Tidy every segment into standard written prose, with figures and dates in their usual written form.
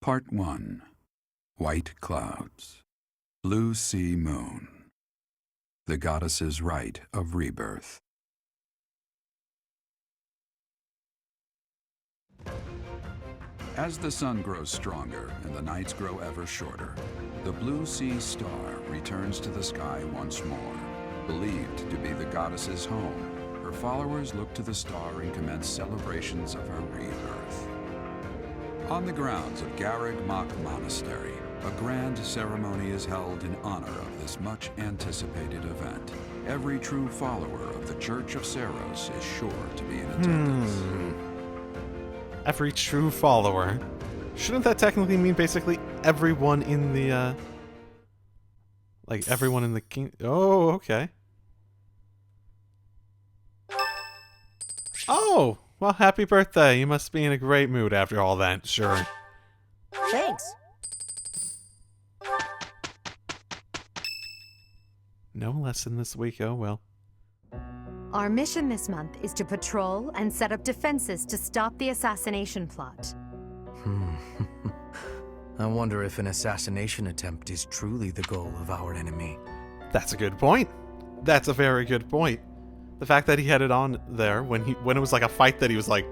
Part 1. White Clouds. Blue Sea Moon. The goddess's rite of rebirth. As the sun grows stronger and the nights grow ever shorter, the Blue Sea Star returns to the sky once more. Believed to be the goddess's home, her followers look to the star and commence celebrations of her rebirth. On the grounds of Garreg Mach Monastery, a grand ceremony is held in honor of this much-anticipated event. Every true follower of the Church of Ceros is sure to be in attendance. Every true follower. Shouldn't that technically mean basically everyone in the, like everyone in the king? Oh, okay. Oh, well, happy birthday. You must be in a great mood after all that, sure. Thanks. No lesson this week, oh well. Our mission this month is to patrol and set up defenses to stop the assassination plot. I wonder if an assassination attempt is truly the goal of our enemy. That's a good point. That's a very good point. The fact that he had it on there when it was like a fight that he was like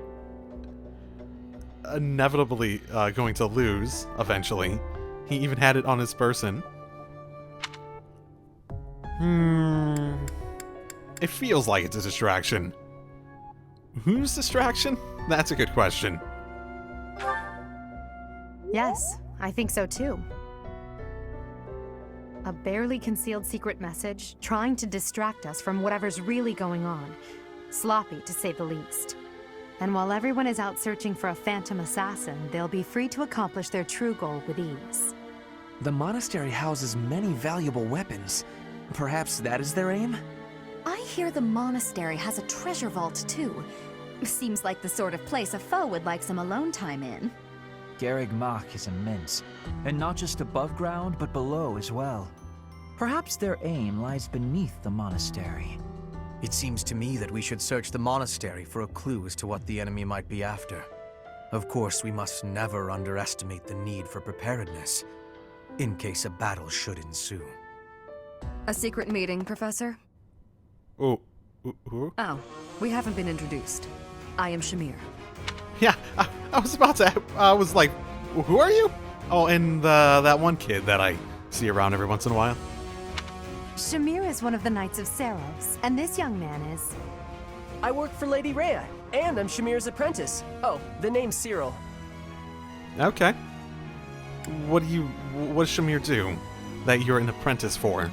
inevitably going to lose eventually. He even had it on his person. It feels like it's a distraction. Whose distraction? That's a good question. Yes, I think so too. A barely concealed secret message trying to distract us from whatever's really going on. Sloppy, to say the least. And while everyone is out searching for a phantom assassin, they'll be free to accomplish their true goal with ease. The monastery houses many valuable weapons. Perhaps that is their aim? I hear the monastery has a treasure vault, too. Seems like the sort of place a foe would like some alone time in. Garreg Mach is immense, and not just above ground, but below as well. Perhaps their aim lies beneath the monastery. It seems to me that we should search the monastery for a clue as to what the enemy might be after. Of course, we must never underestimate the need for preparedness, in case a battle should ensue. A secret meeting, Professor? Oh. Oh, we haven't been introduced. I am Shamir. Yeah, I was about to. I was like, who are you? Oh, and that one kid that I see around every once in a while. Shamir is one of the Knights of Ceros, and this young man is... I work for Lady Rhea, and I'm Shamir's apprentice. Oh, the name's Cyril. Okay. What does Shamir do that you're an apprentice for?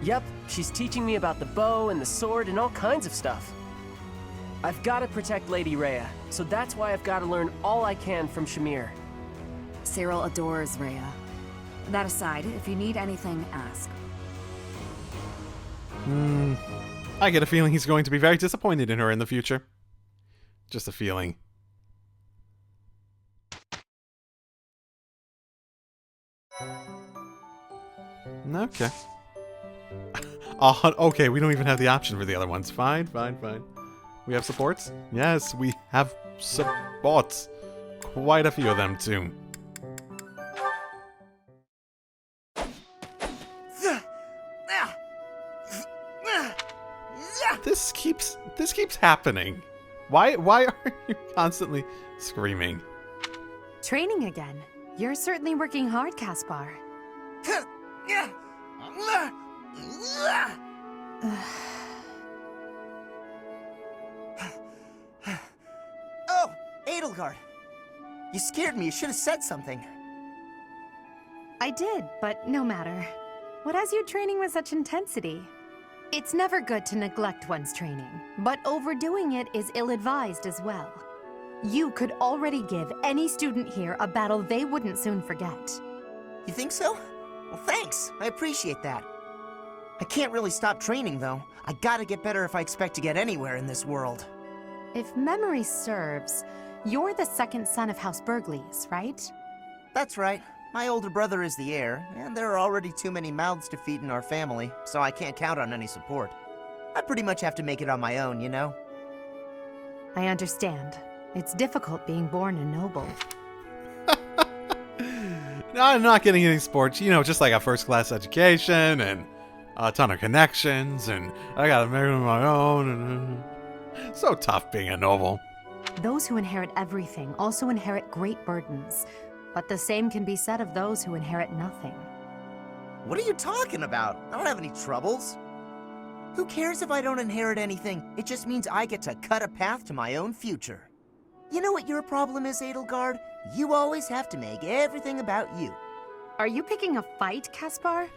Yep, she's teaching me about the bow and the sword and all kinds of stuff. I've got to protect Lady Rhea, so that's why I've got to learn all I can from Shamir. Cyril adores Rhea. That aside, if you need anything, ask. I get a feeling he's going to be very disappointed in her in the future. Just a feeling. Okay. Okay, we don't even have the option for the other ones. Fine. We have supports? Yes, we have supports. Quite a few of them, too. This keeps happening. Why are you constantly screaming? Training again. You're certainly working hard, Caspar. Oh, Edelgard. You scared me. You should have said something. I did, but no matter. What has you training with such intensity? It's never good to neglect one's training, but overdoing it is ill-advised as well. You could already give any student here a battle they wouldn't soon forget. You think so? Well, thanks. I appreciate that. I can't really stop training, though. I gotta get better if I expect to get anywhere in this world. If memory serves, you're the second son of House Bergleys, right? That's right. My older brother is the heir, and there are already too many mouths to feed in our family, so I can't count on any support. I pretty much have to make it on my own, you know? I understand. It's difficult being born a noble. No, I'm not getting any sports. You know, just like a first-class education and a ton of connections, and I gotta make it on my own. And so tough being a noble. Those who inherit everything also inherit great burdens, but the same can be said of those who inherit nothing. What are you talking about? I don't have any troubles. Who cares if I don't inherit anything? It just means I get to cut a path to my own future. You know what your problem is, Edelgard? You always have to make everything about you. Are you picking a fight, Caspar?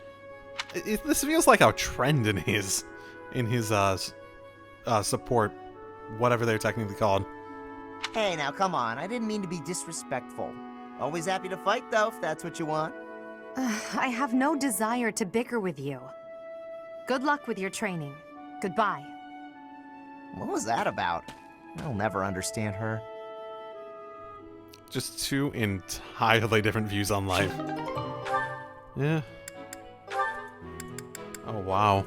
This feels like a trend in his support, whatever they're technically called. Hey, now come on. I didn't mean to be disrespectful. Always happy to fight, though, if that's what you want. I have no desire to bicker with you. Good luck with your training. Goodbye. What was that about? I'll never understand her. Just two entirely different views on life. Yeah. Oh, wow.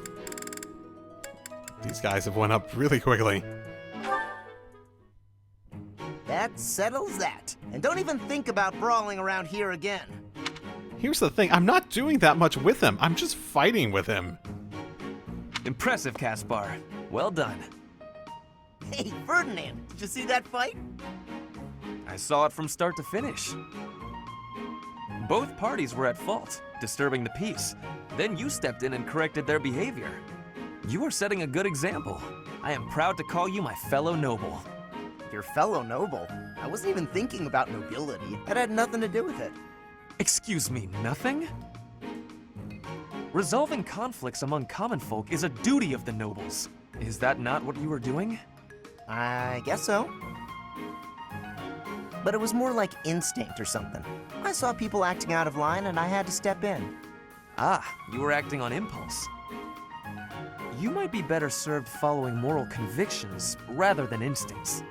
These guys have went up really quickly. That settles that. And don't even think about brawling around here again. Here's the thing, I'm not doing that much with him. I'm just fighting with him. Impressive, Caspar. Well done. Hey, Ferdinand, did you see that fight? I saw it from start to finish. Both parties were at fault, disturbing the peace. Then you stepped in and corrected their behavior. You are setting a good example. I am proud to call you my fellow noble. Your fellow noble? I wasn't even thinking about nobility. That had nothing to do with it. Excuse me, nothing? Resolving conflicts among common folk is a duty of the nobles. Is that not what you were doing? I guess so. But it was more like instinct or something. I saw people acting out of line and I had to step in. Ah, you were acting on impulse. You might be better served following moral convictions rather than instincts.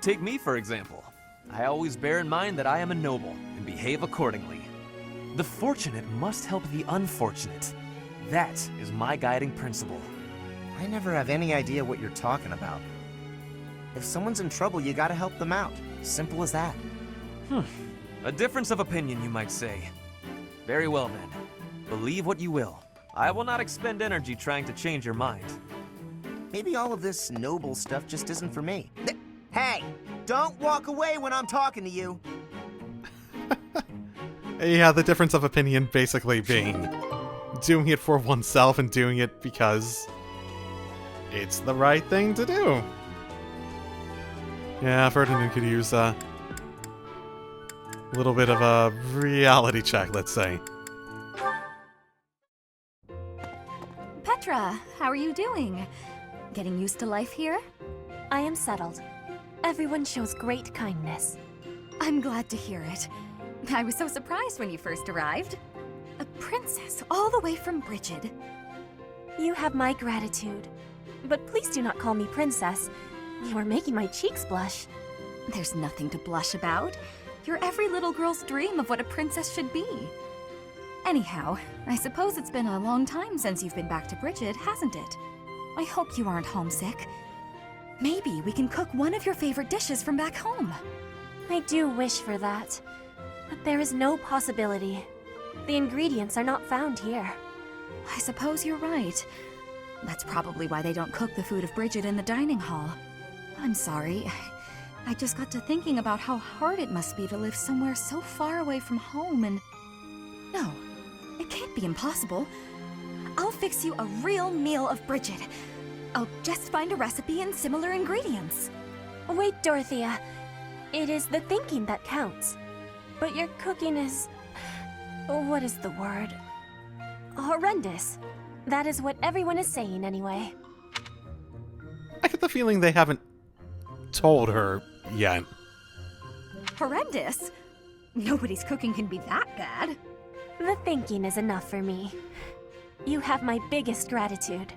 Take me, for example. I always bear in mind that I am a noble and behave accordingly. The fortunate must help the unfortunate. That is my guiding principle. I never have any idea what you're talking about. If someone's in trouble, you gotta help them out. Simple as that. A difference of opinion, you might say. Very well then. Believe what you will. I will not expend energy trying to change your mind. Maybe all of this noble stuff just isn't for me. Hey, don't walk away when I'm talking to you. Yeah, the difference of opinion basically being doing it for oneself and doing it because it's the right thing to do. Yeah, Ferdinand could use a little bit of a reality check, let's say. Petra, how are you doing? Getting used to life here? I am settled. Everyone shows great kindness. I'm glad to hear it. I was so surprised when you first arrived. A princess all the way from Brigid. You have my gratitude. But please do not call me princess. You are making my cheeks blush. There's nothing to blush about. You're every little girl's dream of what a princess should be. Anyhow, I suppose it's been a long time since you've been back to Brigid, hasn't it? I hope you aren't homesick. Maybe we can cook one of your favorite dishes from back home. I do wish for that. But there is no possibility. The ingredients are not found here. I suppose you're right. That's probably why they don't cook the food of Brigid in the dining hall. I'm sorry. I just got to thinking about how hard it must be to live somewhere so far away from home and... No, it can't be impossible. I'll fix you a real meal of Brigid. I'll just find a recipe and similar ingredients. Wait, Dorothea. It is the thinking that counts. But your cooking is... what is the word? Horrendous. That is what everyone is saying anyway. I get the feeling they haven't told her yet. Horrendous? Nobody's cooking can be that bad. The thinking is enough for me. You have my biggest gratitude.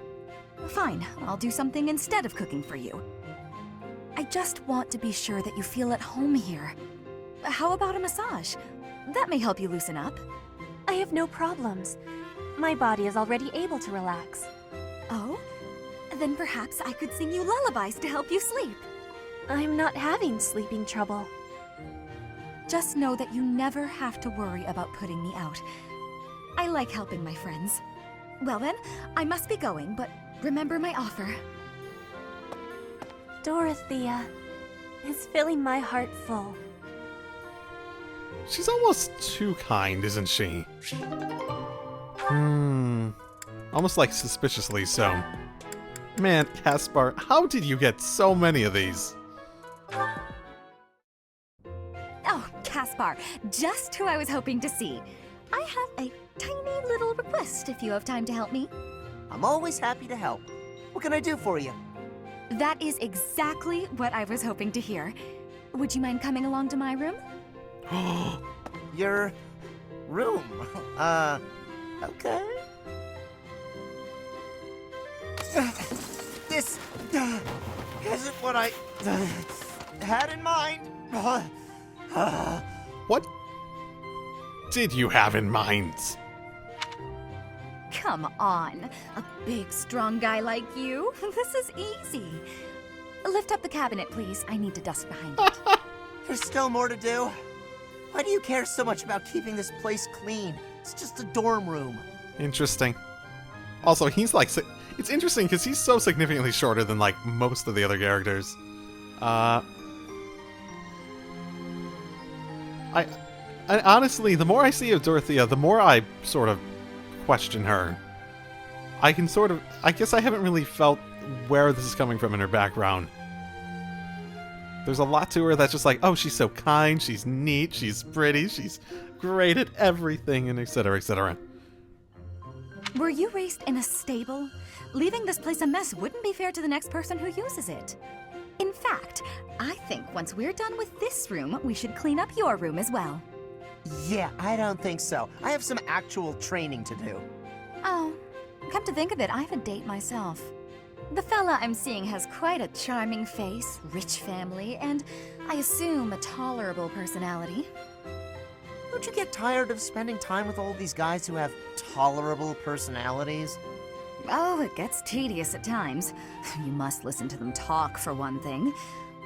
Fine, I'll do something instead of cooking for you. I just want to be sure that you feel at home here. How about a massage? That may help you loosen up. I have no problems. My body is already able to relax. Oh? Then perhaps I could sing you lullabies to help you sleep. I'm not having sleeping trouble. Just know that you never have to worry about putting me out. I like helping my friends. Well then, I must be going, but remember my offer. Dorothea is filling my heart full. She's almost too kind, isn't she? Almost like suspiciously so. Man, Caspar, how did you get so many of these? Oh, Caspar, just who I was hoping to see. I have a tiny little request if you have time to help me. I'm always happy to help. What can I do for you? That is exactly what I was hoping to hear. Would you mind coming along to my room? Your room. Okay. This isn't what I had in mind. What did you have in mind? Come on, a big, strong guy like you. This is easy. Lift up the cabinet, please. I need to dust behind it. There's still more to do. Why do you care so much about keeping this place clean? It's just a dorm room. Interesting. Also, he's like... It's interesting because he's so significantly shorter than, like, most of the other characters. I honestly, the more I see of Dorothea, the more I sort of question her. I guess I haven't really felt where this is coming from in her background. There's a lot to her that's just like, oh, she's so kind, she's neat, she's pretty, she's great at everything, and etc., etc. Were you raised in a stable? Leaving this place a mess wouldn't be fair to the next person who uses it. In fact, I think once we're done with this room, we should clean up your room as well. Yeah, I don't think so. I have some actual training to do. Oh, come to think of it, I have a date myself. The fella I'm seeing has quite a charming face, rich family, and I assume a tolerable personality. Don't you get tired of spending time with all these guys who have tolerable personalities? Oh, it gets tedious at times. You must listen to them talk, for one thing.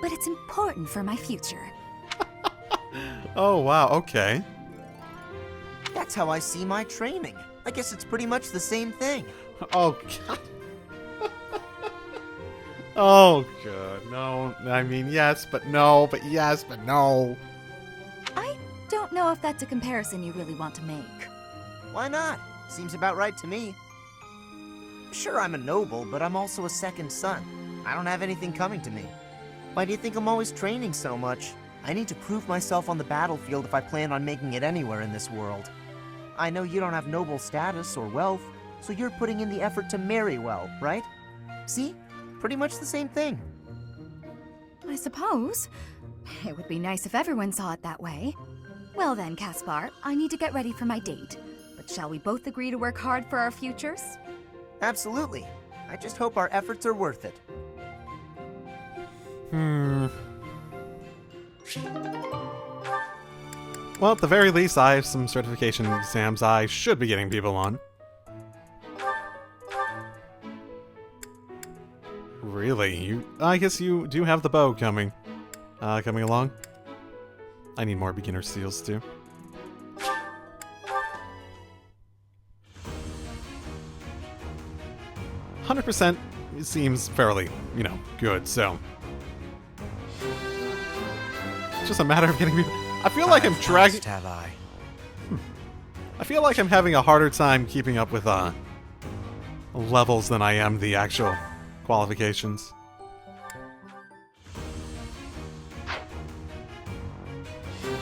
But it's important for my future. Oh, wow, okay. That's how I see my training. I guess it's pretty much the same thing. Oh, God. Oh, God, no. I mean, yes, but no, but yes, but no. I don't know if that's a comparison you really want to make. Why not? Seems about right to me. Sure, I'm a noble, but I'm also a second son. I don't have anything coming to me. Why do you think I'm always training so much? I need to prove myself on the battlefield if I plan on making it anywhere in this world. I know you don't have noble status or wealth, so you're putting in the effort to marry well, right? See? Pretty much the same thing. I suppose. It would be nice if everyone saw it that way. Well then, Caspar, I need to get ready for my date. But shall we both agree to work hard for our futures? Absolutely. I just hope our efforts are worth it. Well, at the very least, I have some certification exams I should be getting people on. Really? I guess you do have the bow coming. Coming along. I need more beginner seals, too. %, it seems fairly, good, so... It's just a matter of getting people... I feel like I'm dragging... Have I? I feel like I'm having a harder time keeping up with, levels than I am the actual qualifications.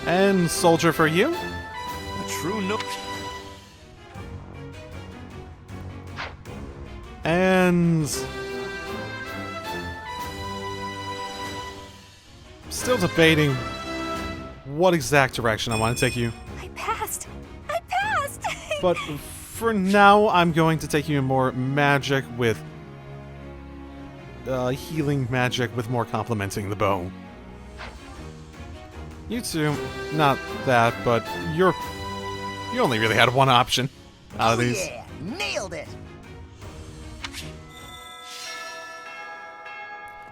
And soldier for you? A true no. And... Still debating what exact direction I want to take you. I passed! I passed! But for now, I'm going to take you in more magic with... healing magic with more complementing the bow. You two, not that, but you only really had one option out of these. Yeah, nailed it.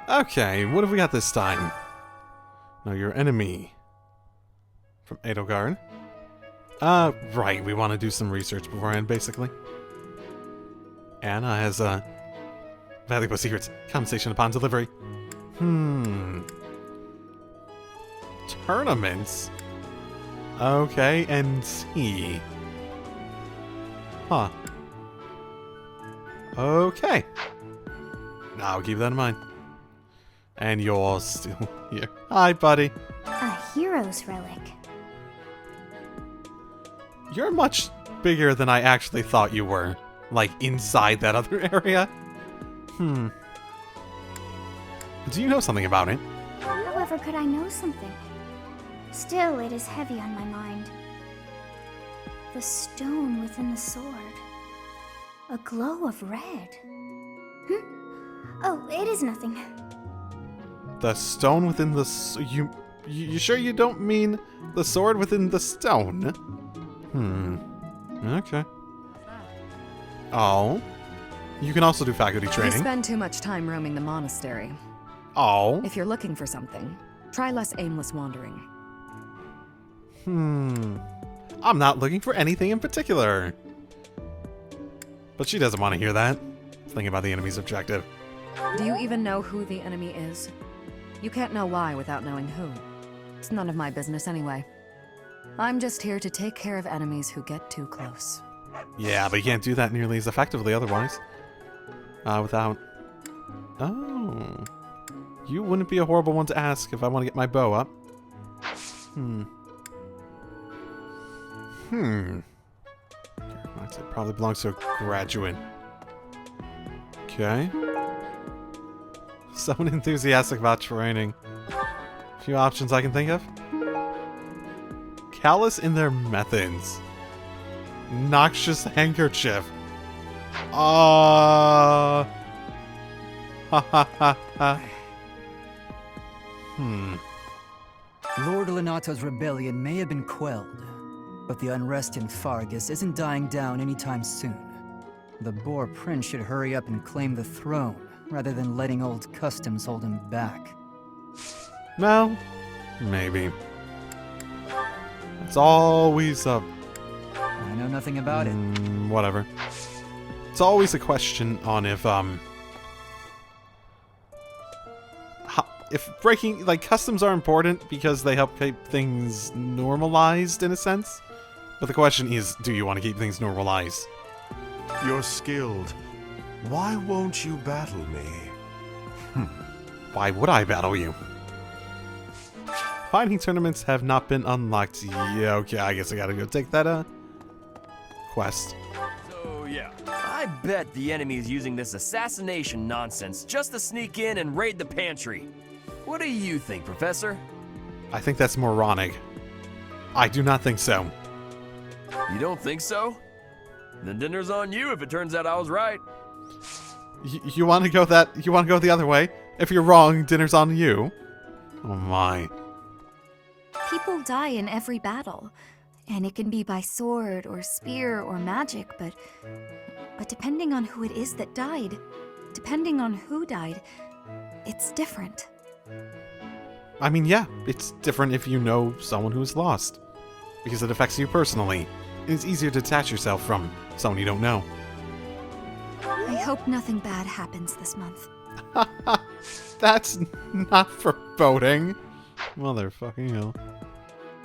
Okay, what have we got this time? No, your enemy. From Edelgard. Right, we want to do some research beforehand, basically. Anna has, valuable secrets. Compensation upon delivery. Tournaments? Okay, and he. Huh. Okay. I'll keep that in mind. And you're still here. Hi, buddy. A hero's relic. You're much bigger than I actually thought you were. Like, inside that other area. Do you know something about it? However could I know something? Still, it is heavy on my mind. The stone within the sword. A glow of red. Oh, it is nothing. The stone within the... You sure you don't mean the sword within the stone? Okay. Oh. You can also do faculty You training. spend too much time roaming the monastery. Oh. If you're looking for something, try less aimless wandering. I'm not looking for anything in particular. But she doesn't want to hear that. Thinking about the enemy's objective. Do you even know who the enemy is? You can't know why without knowing who. It's none of my business anyway. I'm just here to take care of enemies who get too close. Yeah, but you can't do that nearly as effectively otherwise. Without... Oh. You wouldn't be a horrible one to ask if I want to get my bow up. It probably belongs to a graduate. Okay. Someone enthusiastic about training. A few options I can think of. Callous in their methods. Noxious handkerchief. Ha ha ha ha. Lord Lenato's rebellion may have been quelled, but the unrest in Fargus isn't dying down anytime soon. The Boar Prince should hurry up and claim the throne, rather than letting old customs hold him back. Well, maybe. It's always a... I know nothing about it. Whatever. It's always a question on if breaking, like, customs are important because they help keep things normalized in a sense. But the question is, do you want to keep things normalized? You're skilled. Why won't you battle me? Why would I battle you? Fighting tournaments have not been unlocked. Yeah, okay, I guess I gotta go take that, quest. So, yeah. I bet the enemy's using this assassination nonsense just to sneak in and raid the pantry. What do you think, Professor? I think that's moronic. I do not think so. You don't think so? Then dinner's on you if it turns out I was right. You want to go you want to go the other way? If you're wrong, dinner's on you. Oh my. People die in every battle, and it can be by sword or spear or magic, but depending on who it is that died, depending on who died, it's different. I mean, yeah, it's different if you know someone who's lost, because it affects you personally. It's easier to detach yourself from someone you don't know. I hope nothing bad happens this month. That's not foreboding. Motherfucking hell.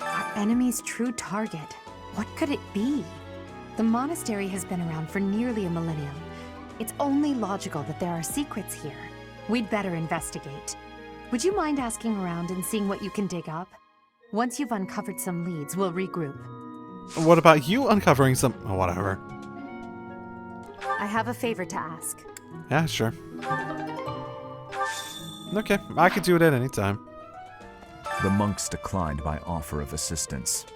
Our enemy's true target. What could it be? The monastery has been around for nearly a millennium. It's only logical that there are secrets here. We'd better investigate. Would you mind asking around and seeing what you can dig up? Once you've uncovered some leads, we'll regroup. What about you uncovering some... Oh, whatever. I have a favor to ask. Yeah, sure. Okay, I could do it at any time. The monks declined my offer of assistance.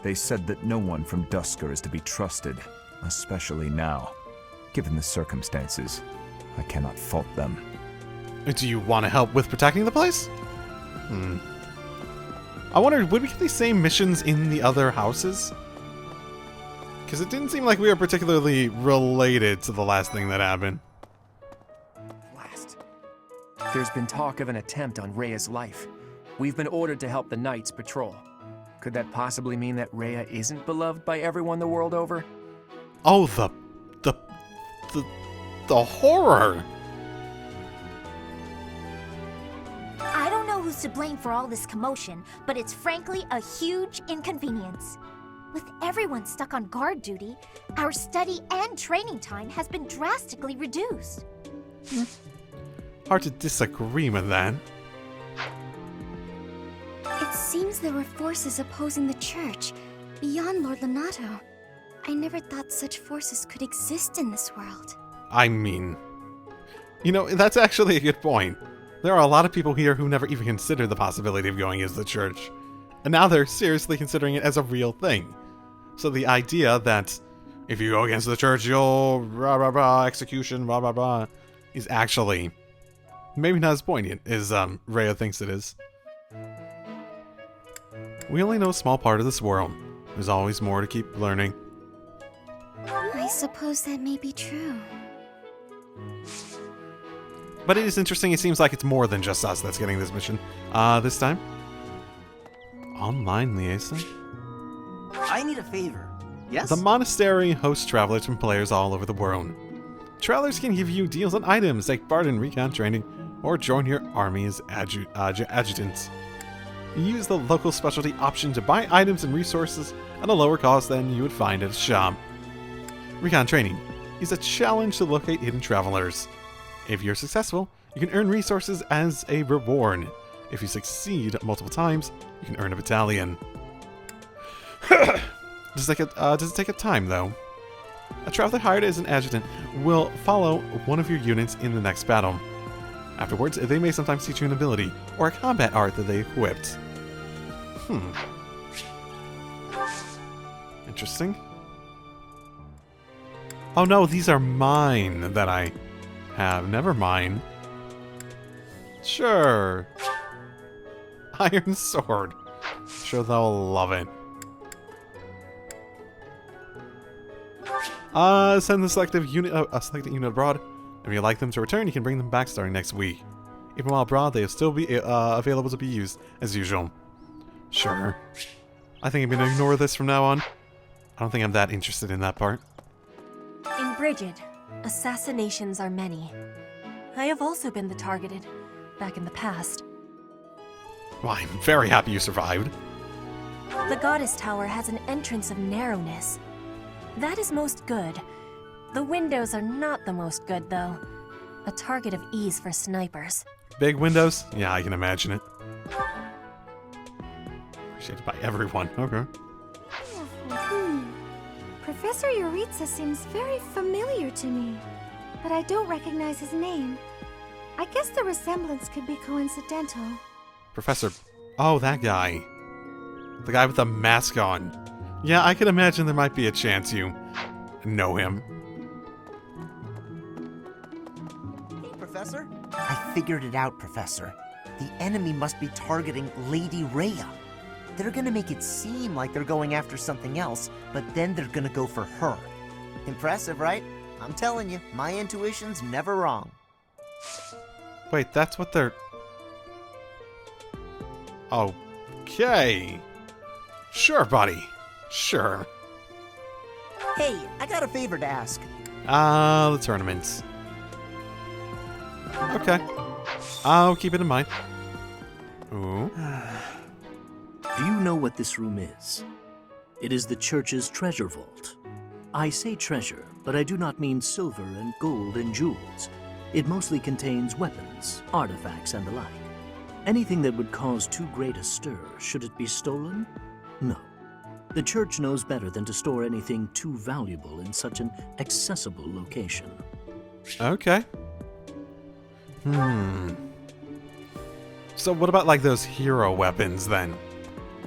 They said that no one from Dusker is to be trusted, especially now. Given the circumstances, I cannot fault them. Do you want to help with protecting the place? I wondered, would we get these same missions in the other houses? Because it didn't seem like we were particularly related to the last thing that happened. Blast. There's been talk of an attempt on Rhea's life. We've been ordered to help the Knights patrol. Could that possibly mean that Rhea isn't beloved by everyone the world over? Oh, the horror! I don't know who's to blame for all this commotion, but it's frankly a huge inconvenience. With everyone stuck on guard duty, our study and training time has been drastically reduced. Hard to disagree with that. It seems there were forces opposing the church, beyond Lord Lonato. I never thought such forces could exist in this world. I mean, you know, that's actually a good point. There are a lot of people here who never even considered the possibility of going against the church. And now they're seriously considering it as a real thing. So the idea that if you go against the church, you'll rah rah rah, execution, blah blah blah, is actually maybe not as poignant as Rhea thinks it is. We only know a small part of this world. There's always more to keep learning. I suppose that may be true. But it is interesting, it seems like it's more than just us that's getting this mission. This time? Online liaison? I need a favor. Yes? The monastery hosts travelers from players all over the world. Travelers can give you deals on items like Bard and Recon training, or join your army as adjutants. You use the local specialty option to buy items and resources at a lower cost than you would find at a shop. Recon training is a challenge to locate hidden travelers. If you're successful, you can earn resources as a reward. If you succeed multiple times, you can earn a battalion. Does it take a time, though? A traveler hired as an adjutant will follow one of your units in the next battle. Afterwards, they may sometimes teach you an ability or a combat art that they equipped. Interesting. Oh no, these are mine that I have. Never mind. Sure. Iron sword. Sure they'll love it. Send the selected unit abroad. If you like them to return, you can bring them back starting next week. Even while abroad, they'll still be available to be used as usual. Sure. I think I'm gonna ignore this from now on. I don't think I'm that interested in that part. In Brigid, assassinations are many. I have also been the targeted, back in the past. Well, I'm very happy you survived. The Goddess Tower has an entrance of narrowness. That is most good. The windows are not the most good, though. A target of ease for snipers. Big windows? Yeah, I can imagine it. Appreciated by everyone. Okay. Professor Yuritsa seems very familiar to me, but I don't recognize his name. I guess the resemblance could be coincidental. Professor... Oh, that guy. The guy with the mask on. Yeah, I can imagine there might be a chance you know him. Hey, Professor. I figured it out, Professor. The enemy must be targeting Lady Rhea. They're gonna make it seem like they're going after something else, but then they're gonna go for her. Impressive, right? I'm telling you, my intuition's never wrong. Wait, that's what they're... Okay. Sure, buddy. Sure. Hey, I got a favor to ask. The tournaments. Okay. I'll keep it in mind. Ooh. Do you know what this room is? It is the church's treasure vault. I say treasure, but I do not mean silver and gold and jewels. It mostly contains weapons, artifacts, and the like. Anything that would cause too great a stir, should it be stolen? No. The church knows better than to store anything too valuable in such an accessible location. Okay. So what about like those hero weapons then?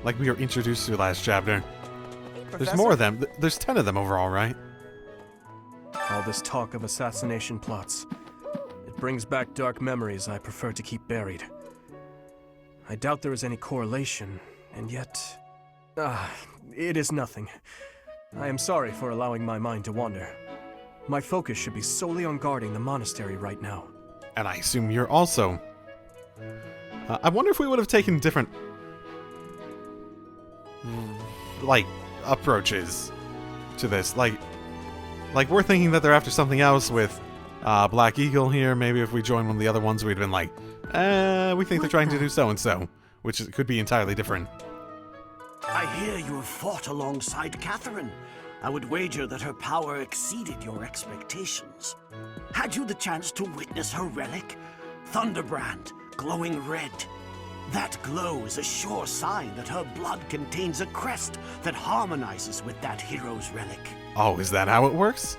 Like we were introduced to last chapter. There's more of them. There's 10 of them overall, right? All this talk of assassination plots. It brings back dark memories I prefer to keep buried. I doubt there is any correlation, And yet... it is nothing. I am sorry for allowing my mind to wander. My focus should be solely on guarding the monastery right now. And I assume you're also... I wonder if we would have taken different... like, approaches to this. Like we're thinking that they're after something else with Black Eagle here. Maybe if we join one of the other ones, we'd have been like, we think they're trying to do so-and-so. Which could be entirely different. I hear you have fought alongside Catherine. I would wager that her power exceeded your expectations. Had you the chance to witness her relic? Thunderbrand, glowing red. That glow is a sure sign that her blood contains a crest that harmonizes with that hero's relic. Oh, is that how it works?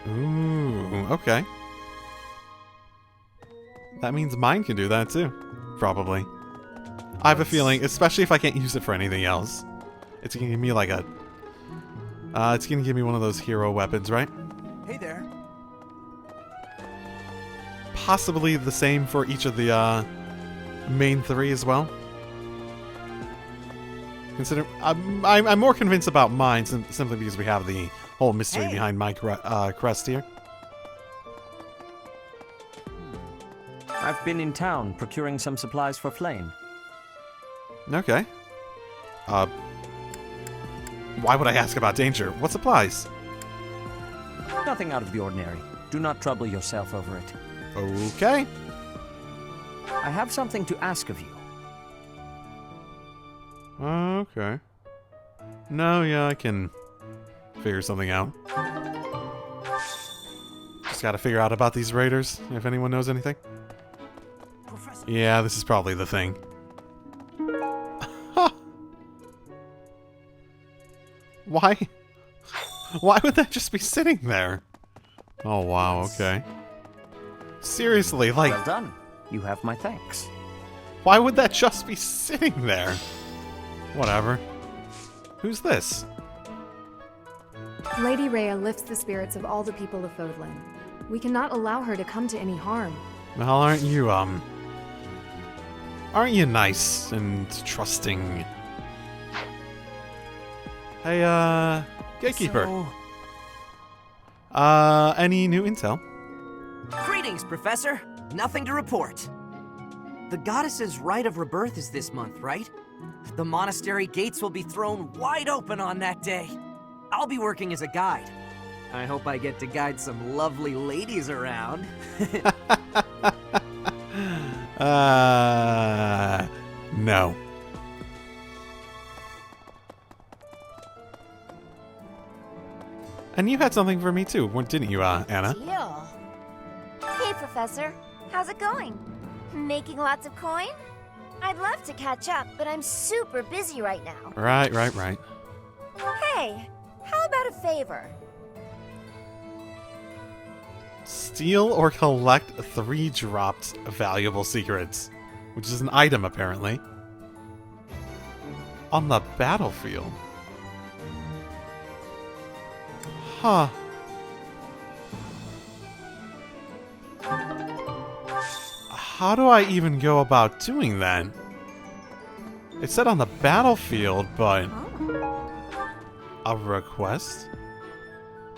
Ooh, okay. That means mine can do that too. Probably. I have a feeling, especially if I can't use it for anything else, it's gonna give me like a... it's gonna give me one of those hero weapons, right? Hey there. Possibly the same for each of the main three as well. Consider I'm more convinced about mine simply because we have the whole mystery behind my crest here. I've been in town procuring some supplies for Flame. Okay. Why would I ask about danger? What supplies? Nothing out of the ordinary. Do not trouble yourself over it. Okay. I have something to ask of you. Okay. No, yeah, I can figure something out. Just gotta figure out about these raiders, if anyone knows anything. Yeah, this is probably the thing. Why? Why would that just be sitting there? Oh, wow, okay. Seriously, like... Well done. You have my thanks. Why would that just be sitting there? Whatever. Who's this? Lady Rhea lifts the spirits of all the people of Fodlan. We cannot allow her to come to any harm. Well, aren't you nice and trusting? Hey, Gatekeeper. Any new intel? Greetings, Professor. Nothing to report. The goddess's Rite of Rebirth is this month, right? The monastery gates will be thrown wide open on that day. I'll be working as a guide. I hope I get to guide some lovely ladies around. No. And you had something for me too, didn't you, Anna? Deal. Hey, Professor. How's it going? Making lots of coin? I'd love to catch up, but I'm super busy right now. Right. Hey, how about a favor? Steal or collect 3 dropped valuable secrets, which is an item apparently, on the battlefield. Huh. How do I even go about doing that? It said on the battlefield, but... A request?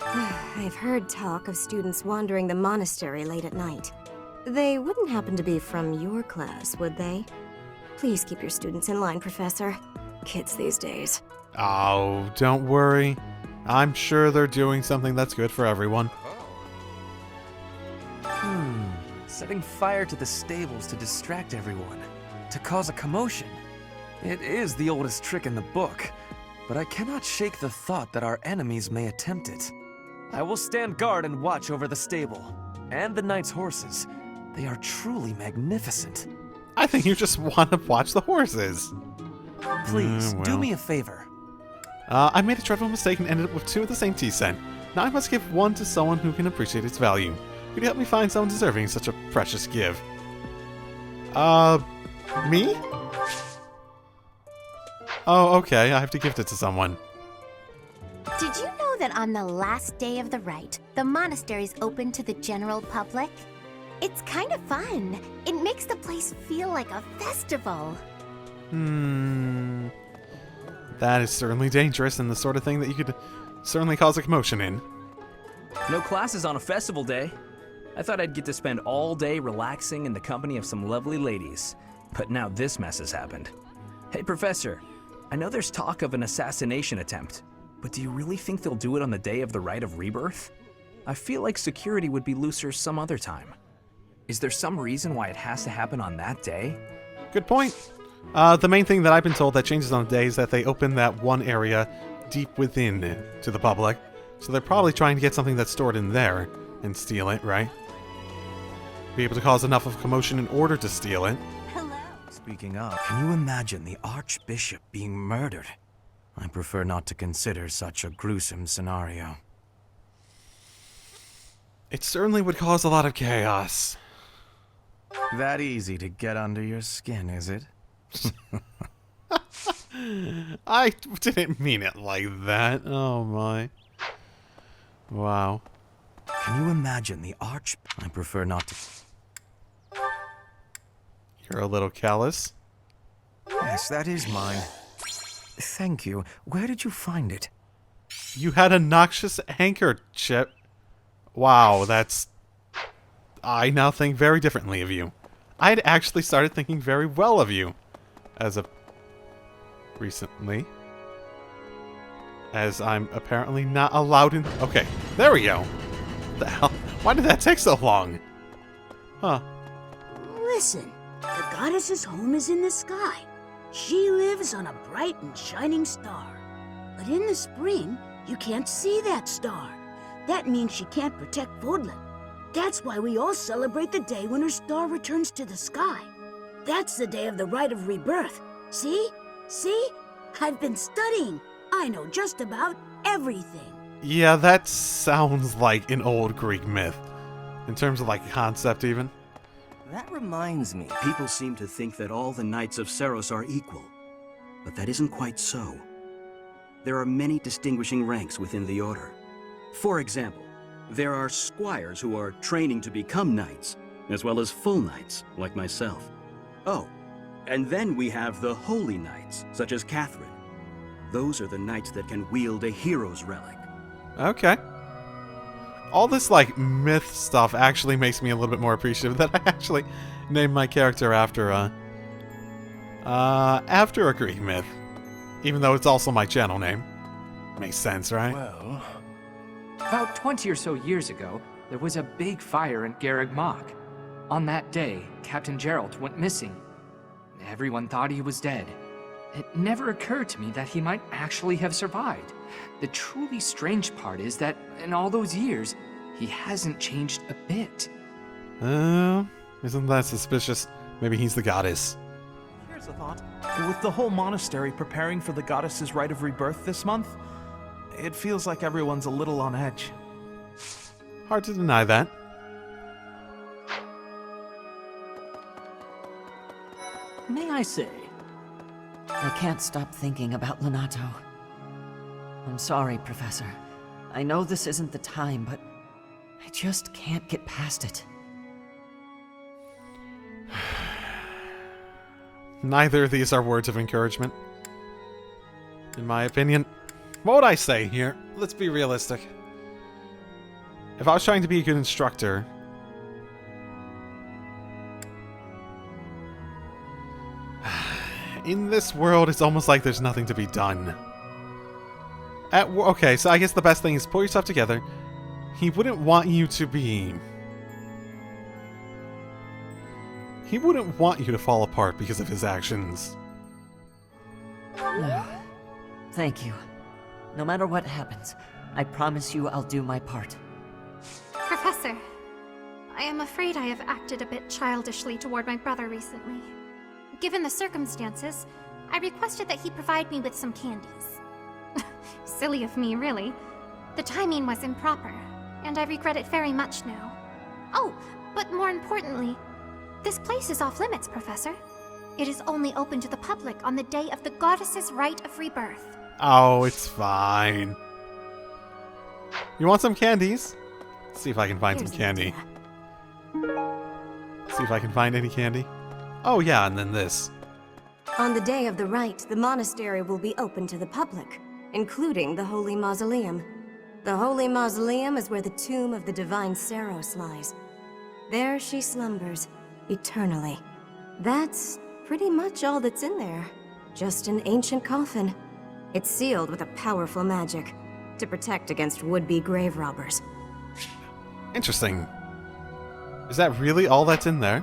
I've heard talk of students wandering the monastery late at night. They wouldn't happen to be from your class, would they? Please keep your students in line, Professor. Kids these days. Oh, don't worry. I'm sure they're doing something that's good for everyone. Setting fire to the stables to distract everyone, to cause a commotion. It is the oldest trick in the book, but I cannot shake the thought that our enemies may attempt it. I will stand guard and watch over the stable, and the knight's horses. They are truly magnificent. I think you just want to watch the horses. Please, do me a favor. I made a dreadful mistake and ended up with 2 of the same tea scent. Now I must give 1 to someone who can appreciate its value. Could you help me find someone deserving such a precious gift? Me? Oh, okay, I have to gift it to someone. Did you know that on the last day of the rite, the monastery's open to the general public? It's kind of fun. It makes the place feel like a festival. That is certainly dangerous and the sort of thing that you could certainly cause a commotion in. No classes on a festival day. I thought I'd get to spend all day relaxing in the company of some lovely ladies. But now this mess has happened. Hey, Professor, I know there's talk of an assassination attempt, but do you really think they'll do it on the day of the Rite of Rebirth? I feel like security would be looser some other time. Is there some reason why it has to happen on that day? Good point. The main thing that I've been told that changes on the day is that they open that one area deep within to the public. So they're probably trying to get something that's stored in there and steal it, right? Be able to cause enough of commotion in order to steal it. Speaking of, can you imagine the Archbishop being murdered? I prefer not to consider such a gruesome scenario. It certainly would cause a lot of chaos. That easy to get under your skin, is it? I didn't mean it like that. Oh my. Wow. Can you imagine the I prefer not to... You're a little callous. Yes, that is mine. Thank you. Where did you find it? You had a noxious handkerchief. Wow, that's... I now think very differently of you. I had actually started thinking very well of you. As of... recently. As I'm apparently not allowed in... Okay, there we go. What the hell? Why did that take so long? Huh. Listen, the goddess's home is in the sky. She lives on a bright and shining star. But in the spring, you can't see that star. That means she can't protect Fodlan. That's why we all celebrate the day when her star returns to the sky. That's the day of the Rite of Rebirth. See? See? I've been studying. I know just about everything. Yeah, that sounds like an old Greek myth. In terms of, like, concept, even. That reminds me. People seem to think that all the Knights of Ceros are equal. But that isn't quite so. There are many distinguishing ranks within the Order. For example, there are squires who are training to become knights, as well as full knights, like myself. Oh, and then we have the holy knights, such as Catherine. Those are the knights that can wield a hero's relic. Okay. All this, like, myth stuff actually makes me a little bit more appreciative that I actually named my character after a Greek myth. Even though it's also my channel name. Makes sense, right? Well... About 20 or so years ago, there was a big fire in Garreg Mach. On that day, Captain Gerald went missing. Everyone thought he was dead. It never occurred to me that he might actually have survived. The truly strange part is that in all those years, he hasn't changed a bit. Isn't that suspicious? Maybe he's the goddess. Here's a thought. With the whole monastery preparing for the goddess's Rite of Rebirth this month, it feels like everyone's a little on edge. Hard to deny that. May I say, I can't stop thinking about Lonato. I'm sorry, Professor. I know this isn't the time, but I just can't get past it. Neither of these are words of encouragement. In my opinion. What would I say here? Let's be realistic. If I was trying to be a good instructor... in this world, it's almost like there's nothing to be done. Okay, so I guess the best thing is pull yourself together. He wouldn't want you to be... He wouldn't want you to fall apart because of his actions. Thank you. No matter what happens, I promise you I'll do my part. Professor, I am afraid I have acted a bit childishly toward my brother recently. Given the circumstances, I requested that he provide me with some candies. Silly of me, really. The timing was improper, and I regret it very much now. Oh, but more importantly, this place is off limits, Professor. It is only open to the public on the day of the goddess's Rite of Rebirth. Oh, it's fine. You want some candies? Let's see if I can find some candy. See if I can find any candy. Oh yeah, and then this. On the day of the rite, the monastery will be open to the public, including the Holy Mausoleum. The Holy Mausoleum is where the tomb of the divine Ceros lies. There she slumbers, eternally. That's pretty much all that's in there. Just an ancient coffin. It's sealed with a powerful magic to protect against would-be grave robbers. Interesting. Is that really all that's in there?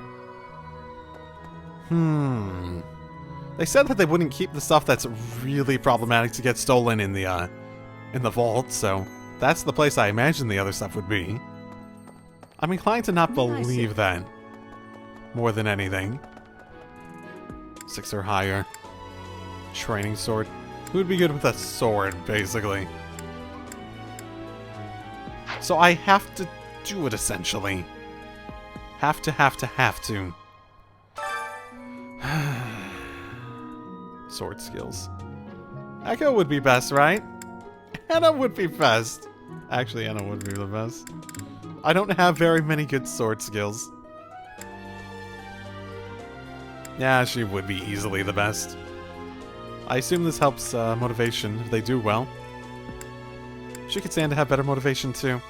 They said that they wouldn't keep the stuff that's really problematic to get stolen in the vault, so that's the place I imagine the other stuff would be. I'm inclined to not believe that more than anything. 6 or higher. Training sword. Who would be good with a sword, basically? So I have to do it, essentially. Have to. Sword skills. Echo would be best, right? Anna would be best. Actually, Anna would be the best. I don't have very many good sword skills. Yeah, she would be easily the best. I assume this helps motivation if they do well. She could stand to have better motivation too.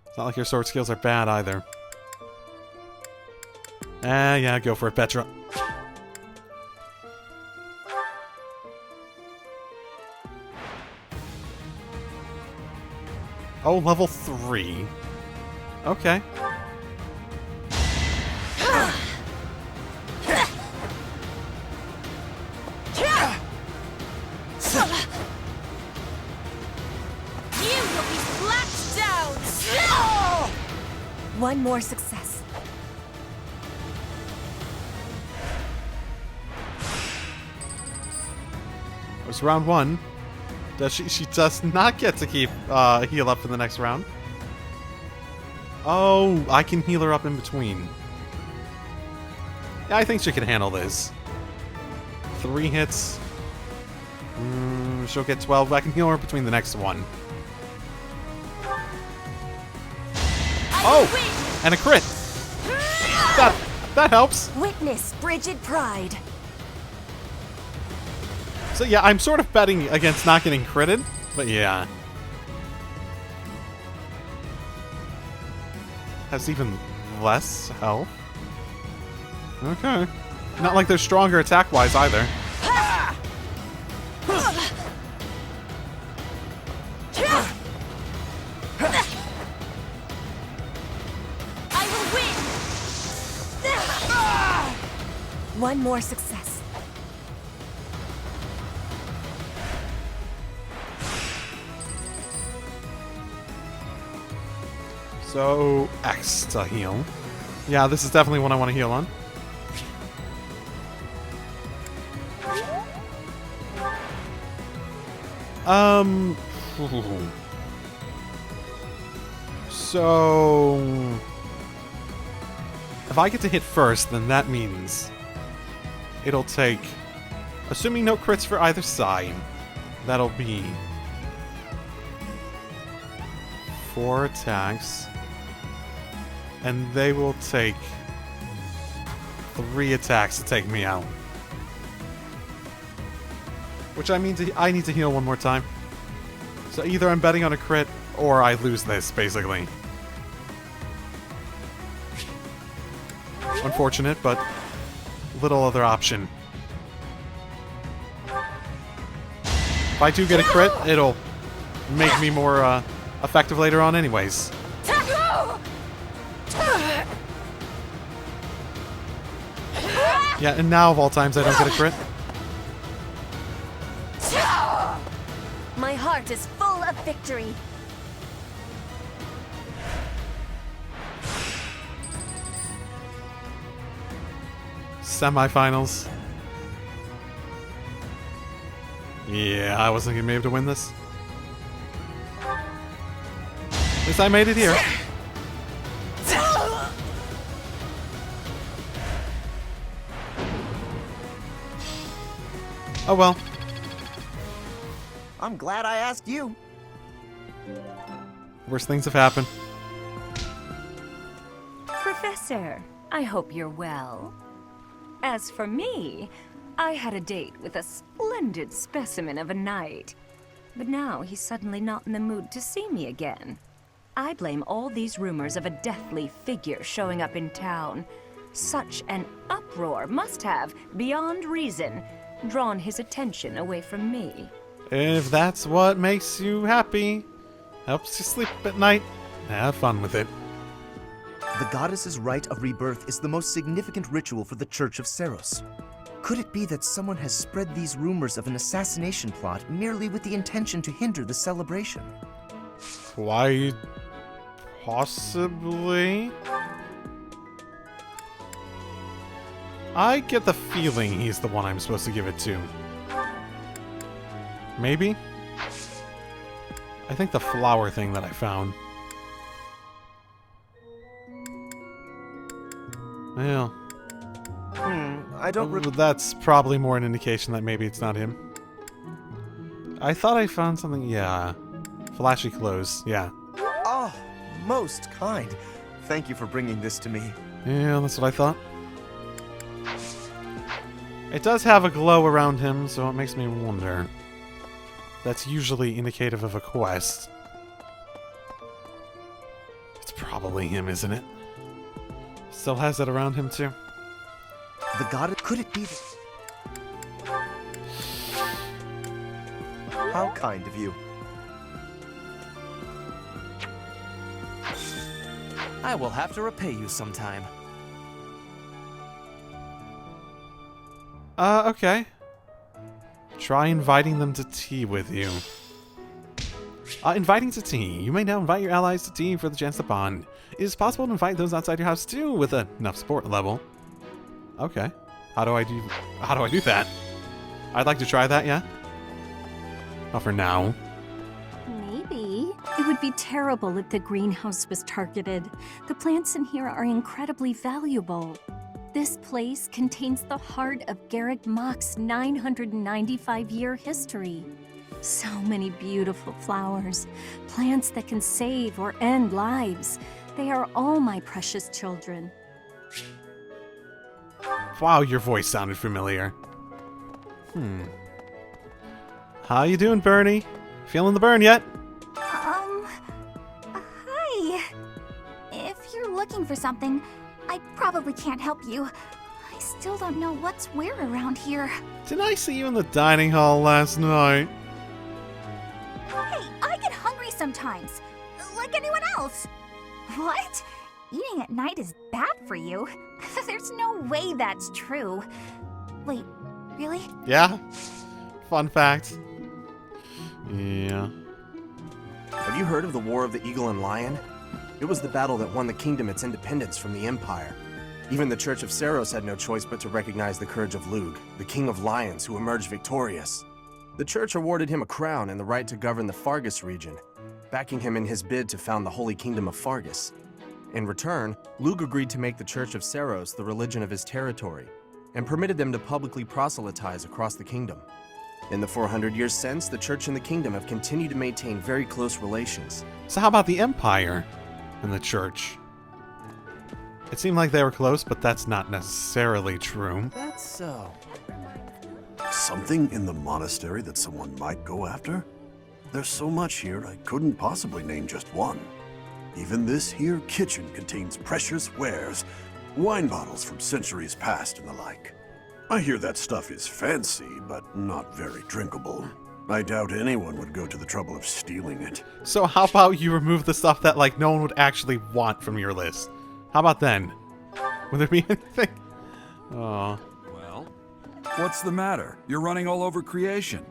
It's not like your sword skills are bad either. Yeah, go for it, Petra. Oh, level 3. Okay. One more success. It was round 1. She does not get to keep heal up for the next round. Oh, I can heal her up in between. Yeah, I think she can handle this. 3 hits. She'll get 12. I can heal her between the next one. Oh! And a crit! That helps. Witness Brigid Pride. So yeah, I'm sort of betting against not getting critted, but yeah. Has even less health. Okay. Not like they're stronger attack-wise either. One more success. So, X to heal. Yeah, this is definitely one I want to heal on. So... if I get to hit first, then that means it'll take, assuming no crits for either side, that'll be 4 attacks, and they will take 3 attacks to take me out. Which I need to heal one more time. So either I'm betting on a crit, or I lose this, basically. Unfortunate, but little other option. If I do get a crit, it'll make me more effective later on anyways. Yeah, and now of all times I don't get a crit. My heart is full of victory. Semifinals. Yeah, I wasn't gonna be able to win this. At least I made it here. Oh well. I'm glad I asked you. Worst things have happened. Professor, I hope you're well. As for me, I had a date with a splendid specimen of a knight. But now he's suddenly not in the mood to see me again. I blame all these rumors of a deathly figure showing up in town. Such an uproar must have, beyond reason, drawn his attention away from me. If that's what makes you happy, helps you sleep at night, have fun with it. The goddess's rite of rebirth is the most significant ritual for the Church of Ceros. Could it be that someone has spread these rumors of an assassination plot merely with the intention to hinder the celebration? Why, possibly? I get the feeling he's the one I'm supposed to give it to. Maybe? I think the flower thing that I found. Well, I don't. That's probably more an indication that maybe it's not him. I thought I found something. Yeah, flashy clothes. Yeah. Oh, most kind. Thank you for bringing this to me. Yeah, that's what I thought. It does have a glow around him, so it makes me wonder. That's usually indicative of a quest. It's probably him, isn't it? Still has it around him, too. The goddess? Could it be How kind of you. I will have to repay you sometime. Okay. Try inviting them to tea with you. Inviting to tea. You may now invite your allies to tea for the chance to bond. It is possible to invite those outside your house too with enough support level. Okay. How do I do that? I'd like to try that, yeah? Not for now. Maybe. It would be terrible if the greenhouse was targeted. The plants in here are incredibly valuable. This place contains the heart of Garrick Mach's 995-year history. So many beautiful flowers, plants that can save or end lives. They are all my precious children. Wow, your voice sounded familiar. How you doing, Bernie? Feeling the burn yet? Hi. If you're looking for something, I probably can't help you. I still don't know what's where around here. Didn't I see you in the dining hall last night? Hey, I get hungry sometimes, like anyone else. What? Eating at night is bad for you? There's no way that's true. Wait, really? Yeah. Fun fact. Yeah. Have you heard of the War of the Eagle and Lion? It was the battle that won the kingdom its independence from the Empire. Even the Church of Ceros had no choice but to recognize the courage of Lug, the King of Lions, who emerged victorious. The Church awarded him a crown and the right to govern the Fargus region, backing him in his bid to found the Holy Kingdom of Fargus. In return, Lug agreed to make the Church of Ceros the religion of his territory, and permitted them to publicly proselytize across the kingdom. In the 400 years since, the Church and the Kingdom have continued to maintain very close relations. So how about the Empire and the Church? It seemed like they were close, but that's not necessarily true. That's so. Something in the monastery that someone might go after? There's so much here, I couldn't possibly name just one. Even this here kitchen contains precious wares, wine bottles from centuries past and the like. I hear that stuff is fancy, but not very drinkable. I doubt anyone would go to the trouble of stealing it. So how about you remove the stuff that, like, no one would actually want from your list? How about then? Would there be anything? Oh. Well, what's the matter? You're running all over creation.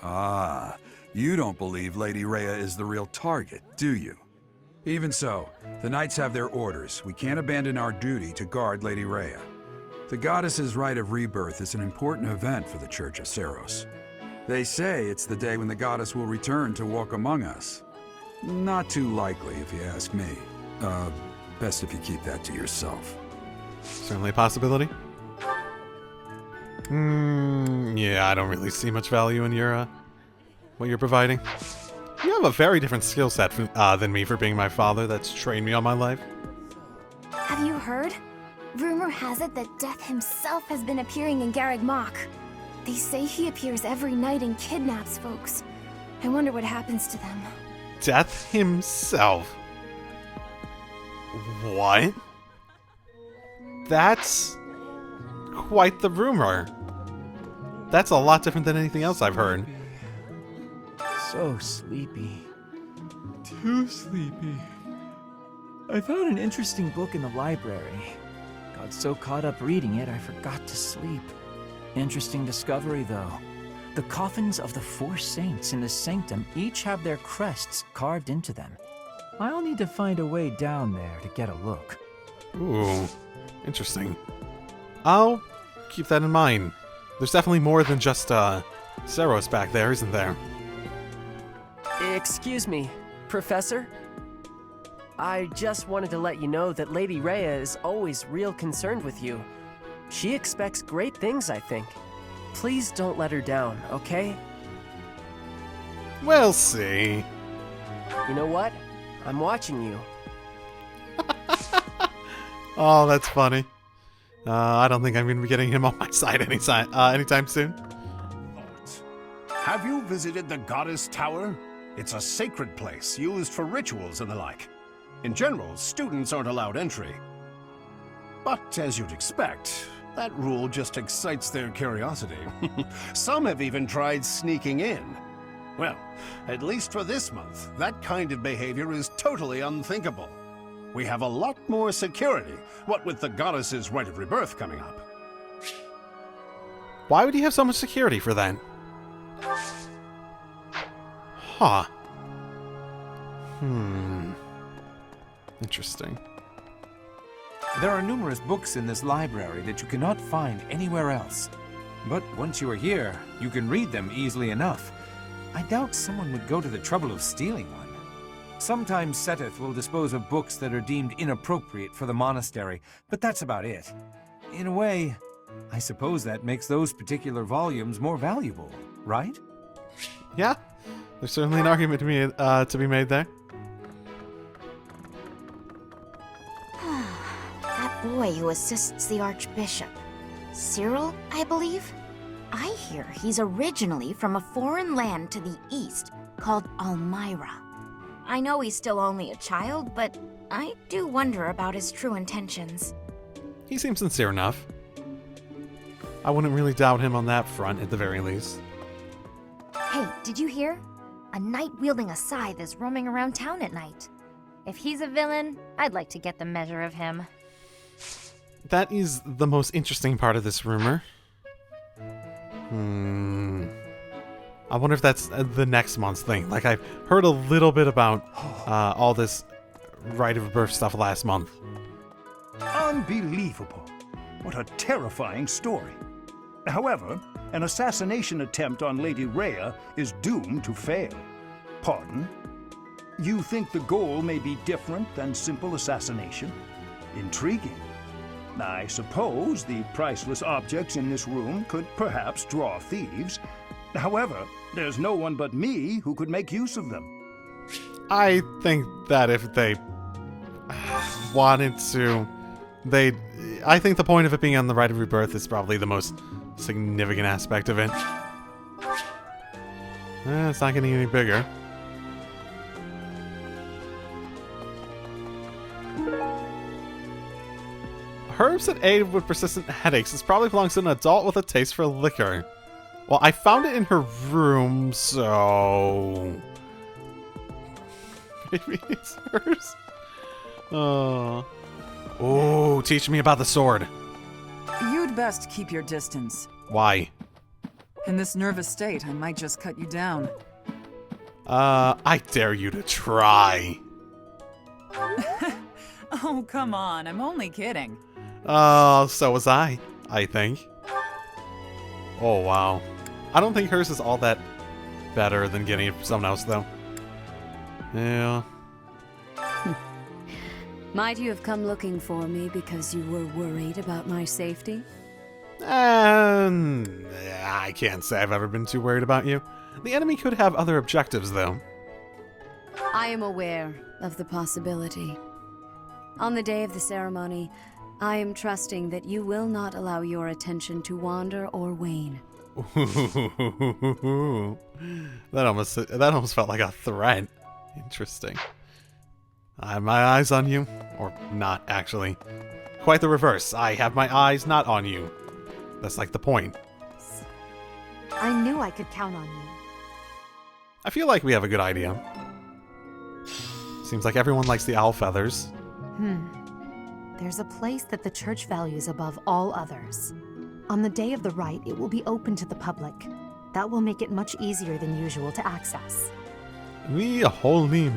Ah, you don't believe Lady Rhea is the real target, do you? Even so, the knights have their orders. We can't abandon our duty to guard Lady Rhea. The goddess's rite of rebirth is an important event for the Church of Ceros. They say it's the day when the goddess will return to walk among us. Not too likely, if you ask me. Best if you keep that to yourself. Certainly a possibility. Yeah, I don't really see much value in your, what you're providing. You have a very different skill set than me for being my father that's trained me all my life. Have you heard? Rumor has it that Death himself has been appearing in Garreg Mach. They say he appears every night and kidnaps folks. I wonder what happens to them. Death himself? What? That's quite the rumor. That's a lot different than anything else I've heard. So sleepy. Too sleepy. I found an interesting book in the library. Got so caught up reading it, I forgot to sleep. Interesting discovery, though. The coffins of the 4 saints in the sanctum each have their crests carved into them. I'll need to find a way down there to get a look. Ooh, interesting. I'll keep that in mind. There's definitely more than just, Ceros back there, isn't there? Excuse me, Professor? I just wanted to let you know that Lady Rhea is always real concerned with you. She expects great things, I think. Please don't let her down, okay? We'll see. You know what? I'm watching you. Oh, that's funny. I don't think I'm going to be getting him on my side anytime soon. Have you visited the Goddess Tower? It's a sacred place used for rituals and the like. In general, students aren't allowed entry. But as you'd expect, that rule just excites their curiosity. Some have even tried sneaking in. Well, at least for this month, that kind of behavior is totally unthinkable. We have a lot more security, what with the Goddess's Rite of Rebirth coming up. Why would he have so much security for that? Huh. Interesting. There are numerous books in this library that you cannot find anywhere else. But once you are here, you can read them easily enough. I doubt someone would go to the trouble of stealing one. Sometimes Seteth will dispose of books that are deemed inappropriate for the monastery, but that's about it. In a way, I suppose that makes those particular volumes more valuable, right? Yeah, there's certainly an argument to be made there. That boy who assists the Archbishop. Cyril, I believe? I hear he's originally from a foreign land to the east called Almyra. I know he's still only a child, but I do wonder about his true intentions. He seems sincere enough. I wouldn't really doubt him on that front, at the very least. Hey, did you hear? A knight wielding a scythe is roaming around town at night. If he's a villain, I'd like to get the measure of him. That is the most interesting part of this rumor. I wonder if that's the next month's thing. Like, I've heard a little bit about all this Rite of Rebirth stuff last month. Unbelievable. What a terrifying story. However, an assassination attempt on Lady Rhea is doomed to fail. Pardon? You think the goal may be different than simple assassination? Intriguing. I suppose the priceless objects in this room could perhaps draw thieves. However, there's no one but me who could make use of them. I think that if they wanted to, I think the point of it being on the Rite of Rebirth is probably the most significant aspect of it. It's not getting any bigger. Herbs that aid with persistent headaches. This probably belongs to an adult with a taste for liquor. Well, I found it in her room, so maybe it's hers. Oh, teach me about the sword. You'd best keep your distance. Why? In this nervous state, I might just cut you down. I dare you to try. Oh, come on, I'm only kidding. So was I think. Oh, wow. I don't think hers is all that better than getting it from someone else, though. Yeah. Might you have come looking for me because you were worried about my safety? I can't say I've ever been too worried about you. The enemy could have other objectives, though. I am aware of the possibility. On the day of the ceremony, I am trusting that you will not allow your attention to wander or wane. That almost felt like a threat. Interesting. I have my eyes on you. Or not, actually. Quite the reverse. I have my eyes not on you. That's like the point. I knew I could count on you. I feel like we have a good idea. Seems like everyone likes the owl feathers. There's a place that the church values above all others. On the day of the rite, it will be open to the public. That will make it much easier than usual to access. The holy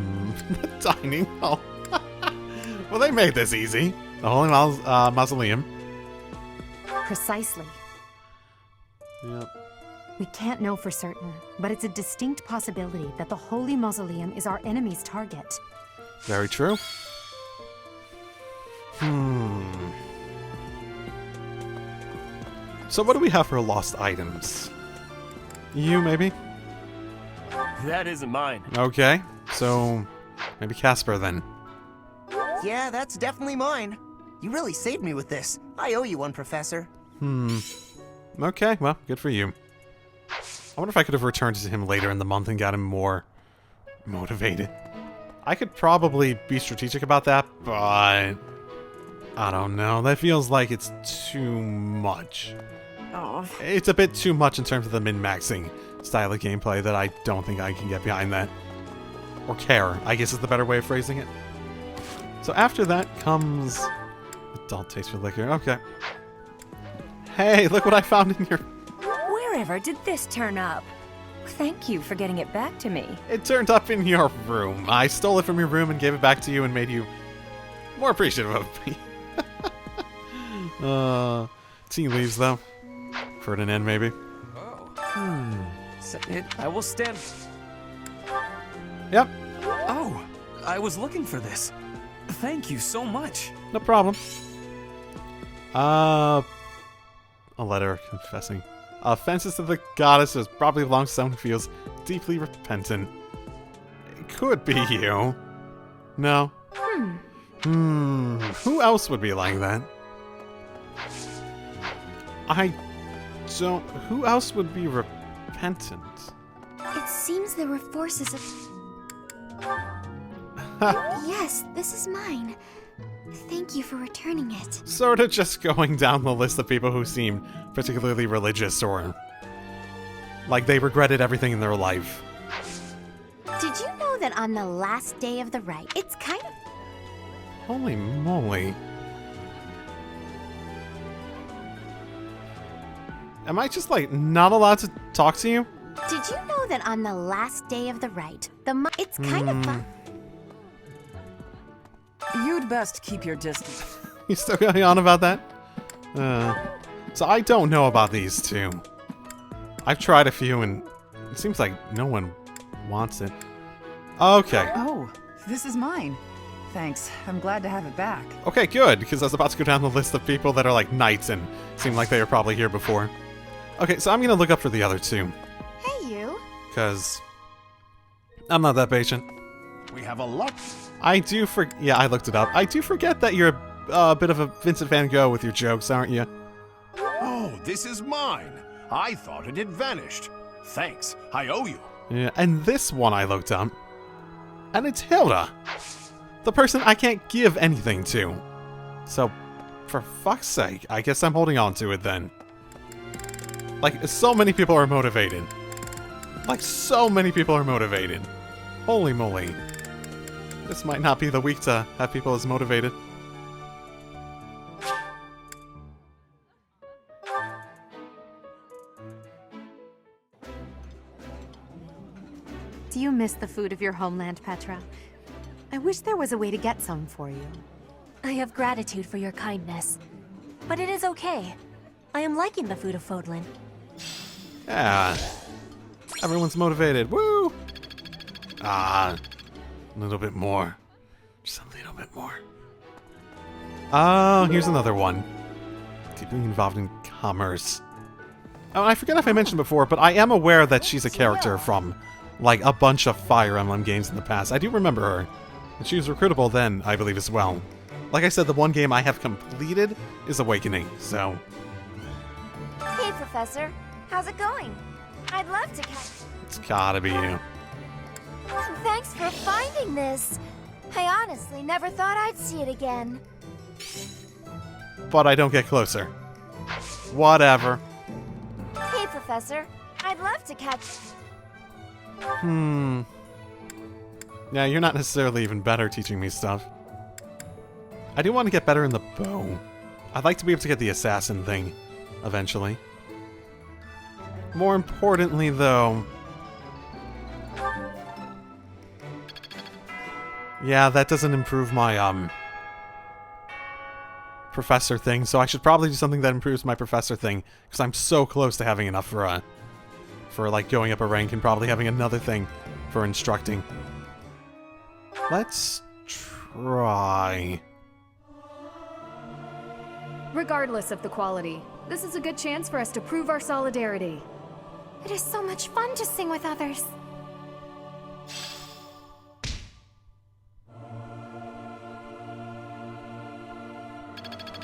dining hall. Well, they made this easy. The holy mausoleum. Precisely. Yep. We can't know for certain, but it's a distinct possibility that the holy mausoleum is our enemy's target. Very true. So what do we have for lost items? You, maybe? That isn't mine. Okay, so maybe Casper then. Yeah, that's definitely mine. You really saved me with this. I owe you one, Professor. Okay, well, good for you. I wonder if I could have returned to him later in the month and got him more motivated. I could probably be strategic about that, but I don't know. That feels like it's too much. Oh. It's a bit too much in terms of the min-maxing style of gameplay that I don't think I can get behind that. Or care, I guess is the better way of phrasing it. So after that comes adult taste for liquor. Okay. Hey, look what I found in your... Wherever did this turn up? Thank you for getting it back to me. It turned up in your room. I stole it from your room and gave it back to you and made you more appreciative of me. Tea leaves, though. Ferdinand, maybe. I will stand... Yep. Oh, I was looking for this. Thank you so much. No problem. A letter confessing. Offenses to the goddesses probably belongs to someone who feels deeply repentant. It could be you. No. Who else would be like that? I don't... Who else would be repentant? It seems there were forces of... Yes, this is mine. Thank you for returning it. Sort of just going down the list of people who seemed particularly religious or... like they regretted everything in their life. Did you know that on the last day of the rite, it's kind of... Holy moly. Am I just, like, not allowed to talk to you? Did you know that on the last day of the rite, it's kind of fun? You'd best keep your distance. You still going on about that? So I don't know about these two. I've tried a few and it seems like no one wants it. Okay. Oh, this is mine. Thanks. I'm glad to have it back. Okay, good, because I was about to go down the list of people that are like knights and seem like they were probably here before. Okay, so I'm gonna look up for the other two. Hey, you. Because I'm not that patient. We have a lot. Yeah, I looked it up. I do forget that you're a bit of a Vincent van Gogh with your jokes, aren't you? Oh, this is mine. I thought it had vanished. Thanks. I owe you. Yeah, and this one I looked up. And it's Hilda. The person I can't give anything to. So, for fuck's sake, I guess I'm holding on to it then. Like, so many people are motivated. Like, so many people are motivated. Holy moly. This might not be the week to have people as motivated. Do you miss the food of your homeland, Petra? I wish there was a way to get some for you. I have gratitude for your kindness. But it is okay. I am liking the food of Fodlan. Yeah. Everyone's motivated. Woo! A little bit more. Just a little bit more. Oh, here's another one. Deeply involved in commerce. Oh, I forget if I mentioned before, but I am aware that she's a character from, like, a bunch of Fire Emblem games in the past. I do remember her. And she was recruitable then, I believe, as well. like I said, the one game I have completed is Awakening, so... Hey, Professor. How's it going? I'd love to catch... It's gotta be you. Thanks for finding this. I honestly never thought I'd see it again. But I don't get closer. Whatever. Hey, Professor. I'd love to catch... Yeah, you're not necessarily even better teaching me stuff. I do want to get better in the bow. I'd like to be able to get the assassin thing eventually. More importantly, though... Yeah, that doesn't improve my, professor thing, so I should probably do something that improves my professor thing, because I'm so close to having enough for, like, going up a rank and probably having another thing for instructing. Let's try... Regardless of the quality, this is a good chance for us to prove our solidarity. It is so much fun to sing with others.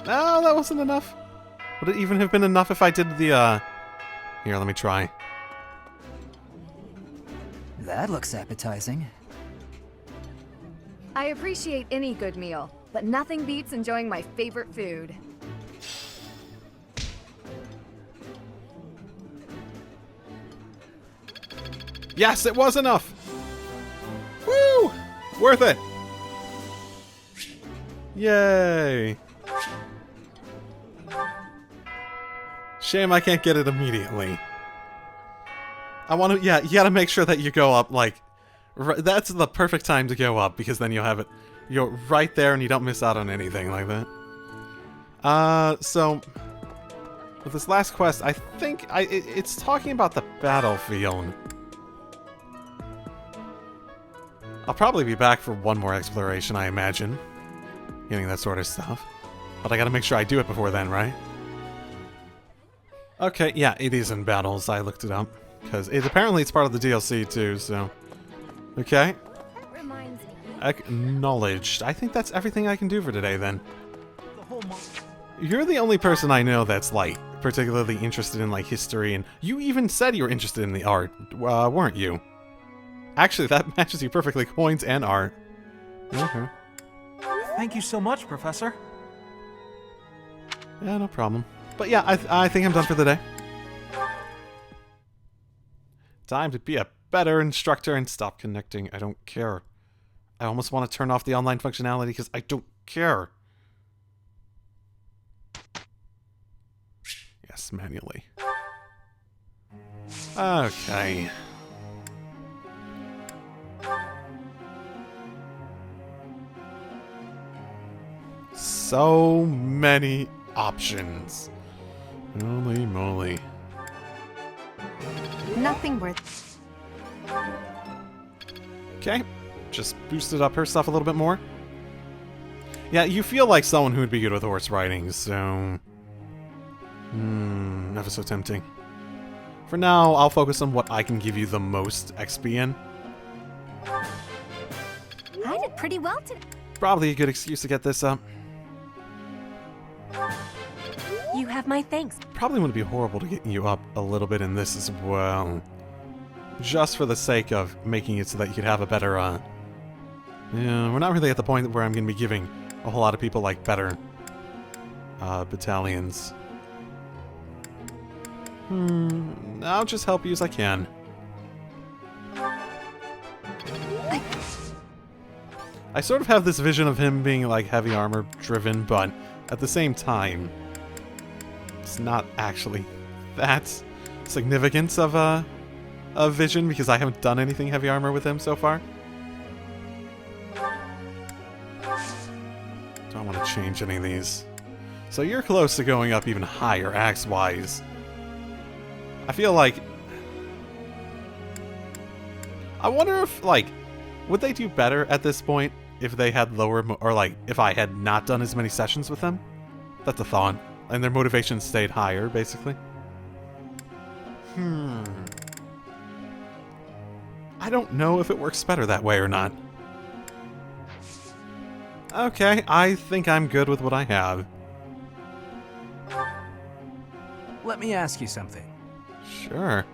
No, that wasn't enough. Would it even have been enough if I did the, Here, let me try. That looks appetizing. I appreciate any good meal, but nothing beats enjoying my favorite food. Yes, it was enough! Woo! Worth it! Yay! Shame I can't get it immediately. I want to, yeah, you gotta make sure that you go up, like, that's the perfect time to go up, because then you'll have it, you're right there and you don't miss out on anything like that. So, with this last quest, I think, it's talking about the battlefield. I'll probably be back for one more exploration, I imagine. Getting that sort of stuff. But I gotta make sure I do it before then, right? Okay, yeah, it is in battles. I looked it up. Because apparently it's part of the DLC too, so... Okay. Acknowledged. I think that's everything I can do for today, then. You're the only person I know that's, like, particularly interested in, like, history, and you even said you were interested in the art, weren't you? Actually, that matches you perfectly. Coins and art. Okay. Thank you so much, Professor. Yeah, no problem. But yeah, I think I'm done for the day. Time to be a better instructor and stop connecting. I don't care. I almost want to turn off the online functionality because I don't care. Yes, manually. Okay. So many options. Holy moly. Nothing worth... Okay. Just boosted up her stuff a little bit more. Yeah, you feel like someone who would be good with horse riding, so... never so tempting. For now, I'll focus on what I can give you the most XP in. I did pretty well today. Probably a good excuse to get this up. You have my thanks. Probably wouldn't be horrible to get you up a little bit in this as well. Just for the sake of making it so that you could have a better, Yeah, we're not really at the point where I'm going to be giving a whole lot of people, like, better, battalions. I'll just help you as I can. I sort of have this vision of him being, like, heavy armor driven, but at the same time, it's not actually that significant of a vision because I haven't done anything heavy armor with him so far. Don't want to change any of these. So you're close to going up even higher axe-wise. I feel like... I wonder if, like, would they do better at this point if they had lower... or, like, if I had not done as many sessions with them? That's a thought. And their motivation stayed higher, basically. I don't know if it works better that way or not. Okay, I think I'm good with what I have. Let me ask you something. Sure.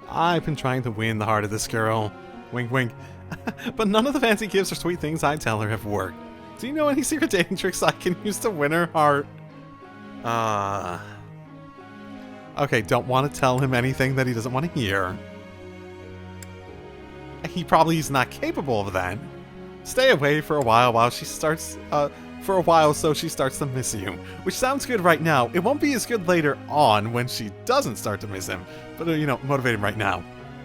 I've been trying to win the heart of this girl. Wink, wink. But none of the fancy gifts or sweet things I tell her have worked. Do you know any secret dating tricks I can use to win her heart? Okay, don't want to tell him anything that he doesn't want to hear. He probably is not capable of that. Stay away for a while she starts, so she starts to miss you. Which sounds good right now. It won't be as good later on when she doesn't start to miss him. But, motivate him right now.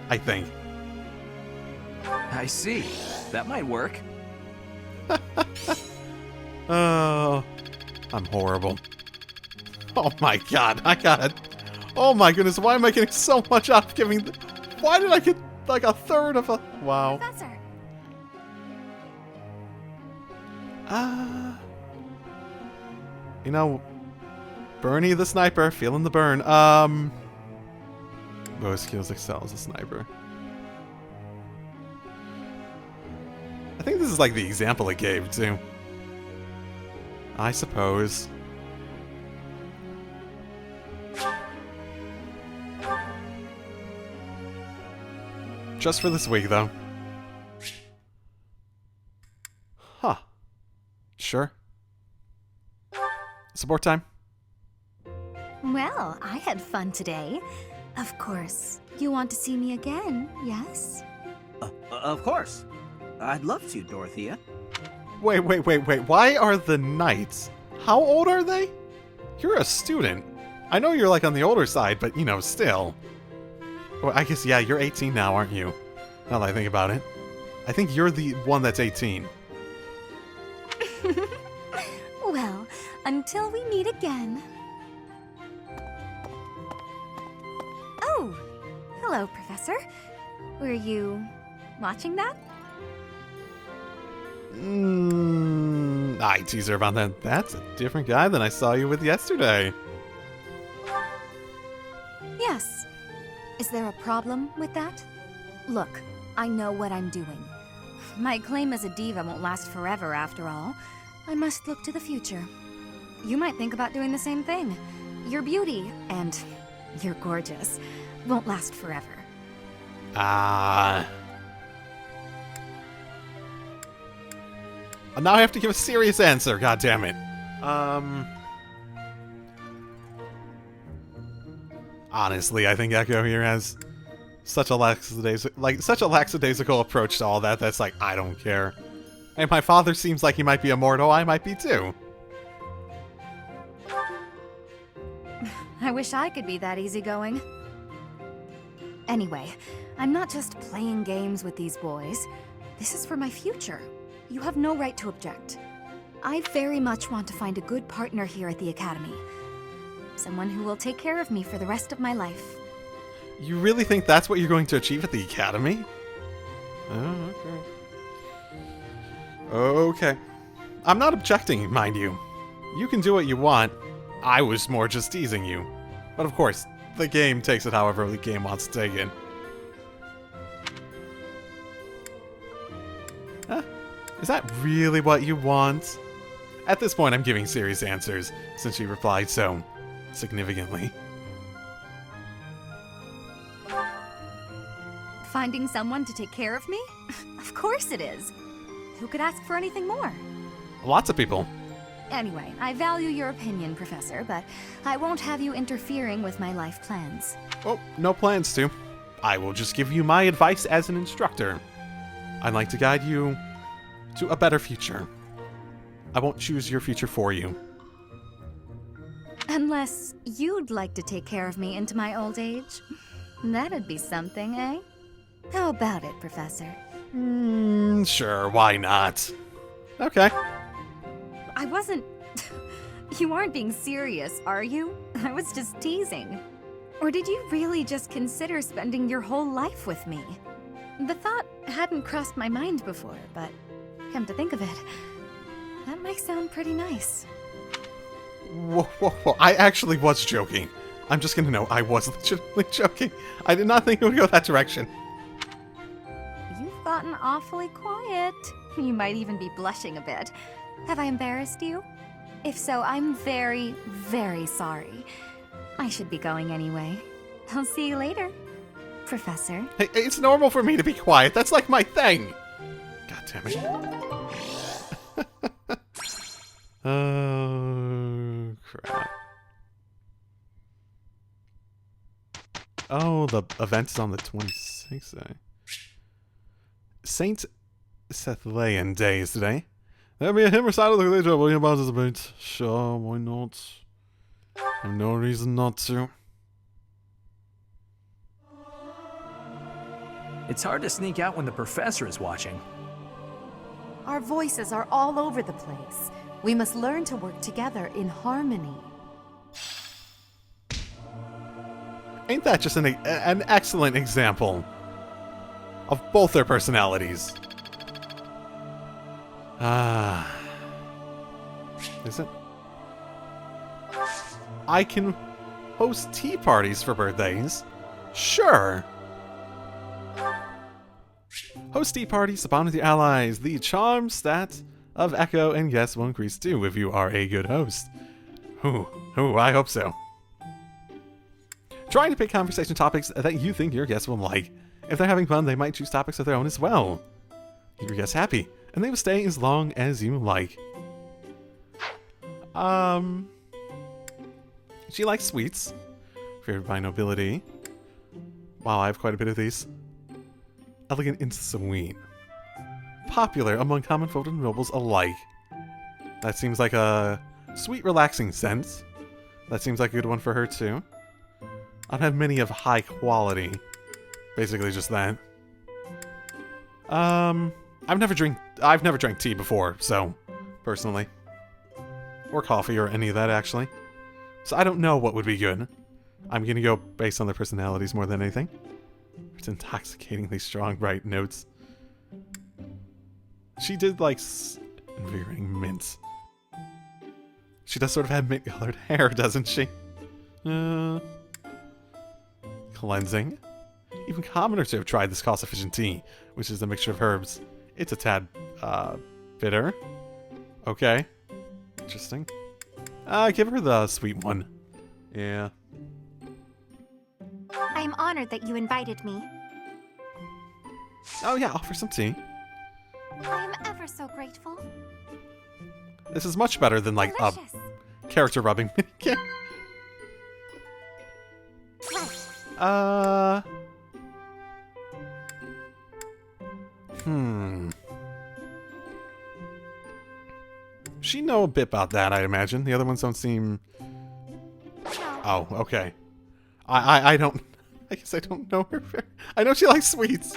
I think. I see. That might work. Oh, I'm horrible. Oh my god, I got it. Oh my goodness, why am I getting so much out of giving... Why did I get like a third of a... Wow. Professor. Bernie the sniper, feeling the burn. Bow skills excel as a sniper. I think this is like the example it gave, too. I suppose. Just for this week, though. Huh. Sure. Support time. Well, I had fun today. Of course, you want to see me again, yes? Of course. I'd love to, Dorothea. Wait. Why are the knights? How old are they? You're a student. I know you're like on the older side, but still. Well, I guess, yeah, you're 18 now, aren't you? Now that I think about it. I think you're the one that's 18. Well, until we meet again. Oh, hello, Professor. Were you watching that? I tease her about that. That's a different guy than I saw you with yesterday. Yes. Is there a problem with that? Look, I know what I'm doing. My claim as a diva won't last forever, after all. I must look to the future. You might think about doing the same thing. Your beauty, and you're gorgeous, won't last forever. Now I have to give a serious answer, god damn it. Honestly, I think Echo here has such a lackadaisical approach to all that that's like, I don't care. And my father seems like he might be immortal, I might be too. I wish I could be that easygoing. Anyway, I'm not just playing games with these boys. This is for my future. You have no right to object. I very much want to find a good partner here at the Academy. Someone who will take care of me for the rest of my life. You really think that's what you're going to achieve at the Academy? Oh, okay. Okay. I'm not objecting, mind you. You can do what you want. I was more just teasing you. But of course, the game takes it however the game wants to take it. Huh? Is that really what you want? At this point, I'm giving serious answers, since she replied so significantly. Finding someone to take care of me? Of course it is. Who could ask for anything more? Lots of people. Anyway, I value your opinion, Professor, but I won't have you interfering with my life plans. Oh, no plans to. I will just give you my advice as an instructor. I'd like to guide you to a better future. I won't choose your future for you. Unless you'd like to take care of me into my old age. That'd be something, eh? How about it, Professor? Sure, why not? Okay. I wasn't... You aren't being serious, are you? I was just teasing. Or did you really just consider spending your whole life with me? The thought hadn't crossed my mind before, but come to think of it, that might sound pretty nice. Whoa. I actually was joking. I'm just gonna know I was legitimately joking. I did not think it would go that direction. You've gotten awfully quiet. You might even be blushing a bit. Have I embarrassed you? If so, I'm very, very sorry. I should be going anyway. I'll see you later, Professor. Hey, it's normal for me to be quiet. That's like my thing. God damn it. Oh, crap. Oh, the event is on the 26th, eh? Saint Sethlean Day is today. There'll be a hymn recital of the religion. Will you participate? Sure, why not? I have no reason not to. It's hard to sneak out when the professor is watching. Our voices are all over the place. We must learn to work together in harmony. Ain't that just an excellent example of both their personalities? Is it? I can host tea parties for birthdays. Sure. Host tea parties to bond with your allies. The charm stat of Echo and Guess will increase too if you are a good host. Ooh, I hope so. Trying to pick conversation topics that you think your guests will like. If they're having fun, they might choose topics of their own as well. Keep your guests happy, and they will stay as long as you like. She likes sweets. Favored by nobility. Wow, I have quite a bit of these. Elegant and sweet. Popular among common folk and nobles alike. That seems like a sweet, relaxing sense. That seems like a good one for her too. I don't have many of high quality. Basically just that. I've never drank tea before, so personally. Or coffee or any of that actually. So I don't know what would be good. I'm gonna go based on their personalities more than anything. It's intoxicatingly strong, bright notes. She did like invigorating mint. She does sort of have mint-colored hair, doesn't she? Cleansing. Even commoners have tried this cost-efficient tea, which is a mixture of herbs. It's a tad, bitter. Okay. Interesting. Give her the sweet one. Yeah. I am honored that you invited me. Oh yeah, offer some tea. I am ever so grateful. This is much better than, like, Delicious. a character rubbing minigame. She know a bit about that, I'd imagine. The other ones don't seem... Oh, okay. I don't... I guess I don't know her very... I know she likes sweets.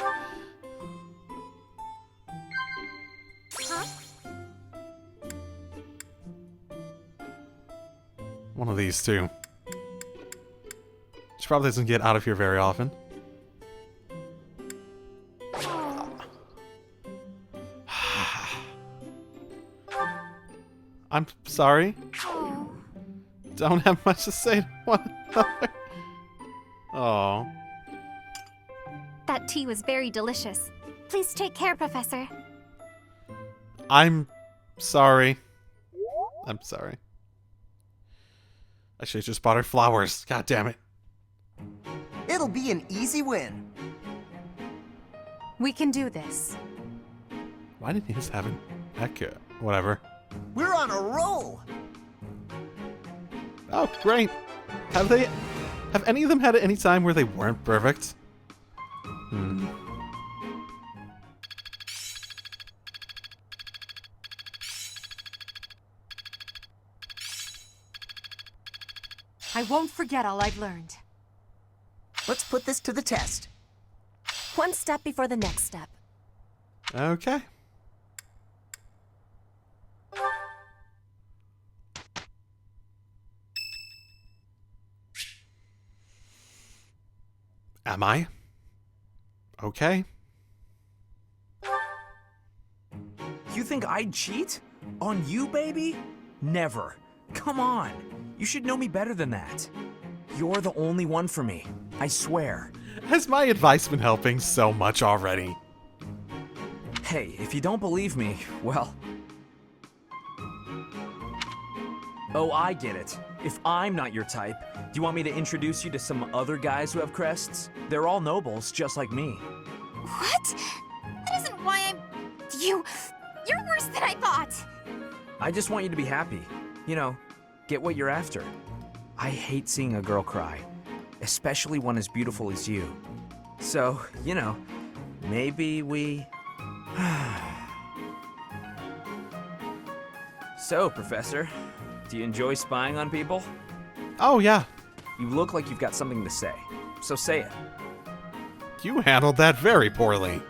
One of these two. She probably doesn't get out of here very often. I'm sorry. Don't have much to say to one another. Oh. That tea was very delicious. Please take care, Professor. I'm sorry. I'm sorry. I should have just bought her flowers. God damn it. It'll be an easy win. We can do this. Why didn't he just have an echo? Whatever. We're on a roll. Oh, great. Have any of them had any time where they weren't perfect? I won't forget all I've learned. Let's put this to the test. One step before the next step. Okay. Am I? Okay. You think I'd cheat? On you, baby? Never. Come on. You should know me better than that. You're the only one for me. I swear. Has my advice been helping so much already? Hey, if you don't believe me, well... Oh, I get it. If I'm not your type, do you want me to introduce you to some other guys who have crests? They're all nobles, just like me. What? That isn't why I'm... You're worse than I thought! I just want you to be happy. You know, get what you're after. I hate seeing a girl cry, especially one as beautiful as you. So, you know, maybe we... So, Professor, do you enjoy spying on people? Oh, yeah. You look like you've got something to say, so say it. You handled that very poorly.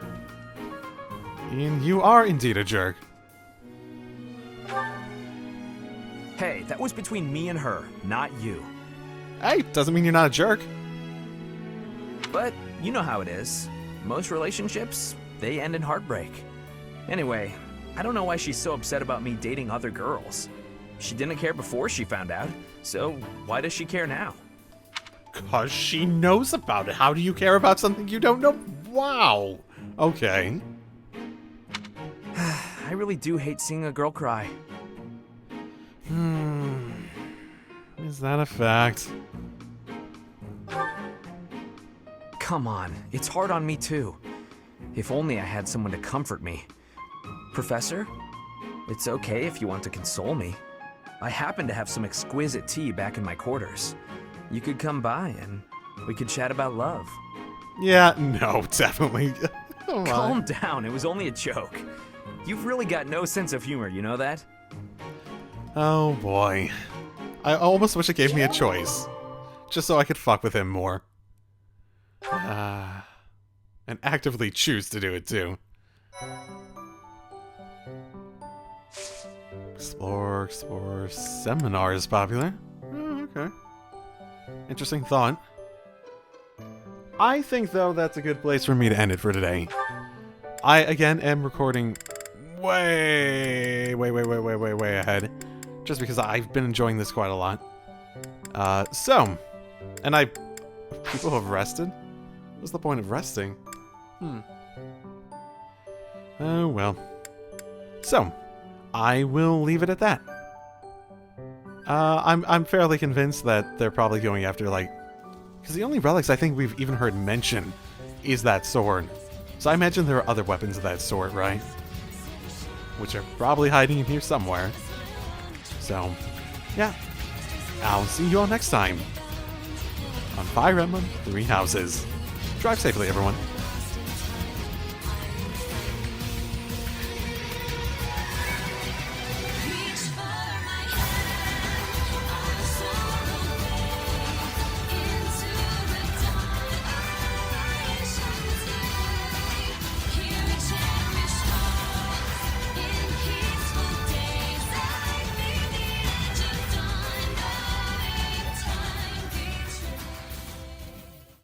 And you are indeed a jerk. Hey, that was between me and her, not you. Hey, doesn't mean you're not a jerk. But you know how it is. Most relationships, they end in heartbreak. Anyway, I don't know why she's so upset about me dating other girls. She didn't care before she found out, so why does she care now? 'Cause she knows about it. How do you care about something you don't know? Wow. Okay. I really do hate seeing a girl cry. Is that a fact? Come on, it's hard on me too. If only I had someone to comfort me. Professor, it's okay if you want to console me. I happen to have some exquisite tea back in my quarters. You could come by and we could chat about love. Yeah, no, definitely. Oh, Calm down, it was only a joke. You've really got no sense of humor, you know that? Oh boy. I almost wish it gave me a choice. Just so I could fuck with him more. And actively choose to do it too. Explore. Seminar is popular. Oh, okay. Interesting thought. I think, though, that's a good place for me to end it for today. I, again, am recording way ahead. Just because I've been enjoying this quite a lot. People have rested? What's the point of resting? Oh, well. So, I will leave it at that. I'm fairly convinced that they're probably going after, like... Because the only relics I think we've even heard mentioned is that sword. So I imagine there are other weapons of that sort, right? Which are probably hiding in here somewhere. So, yeah. I'll see you all next time on Fire Emblem 3 Houses. Drive safely, everyone.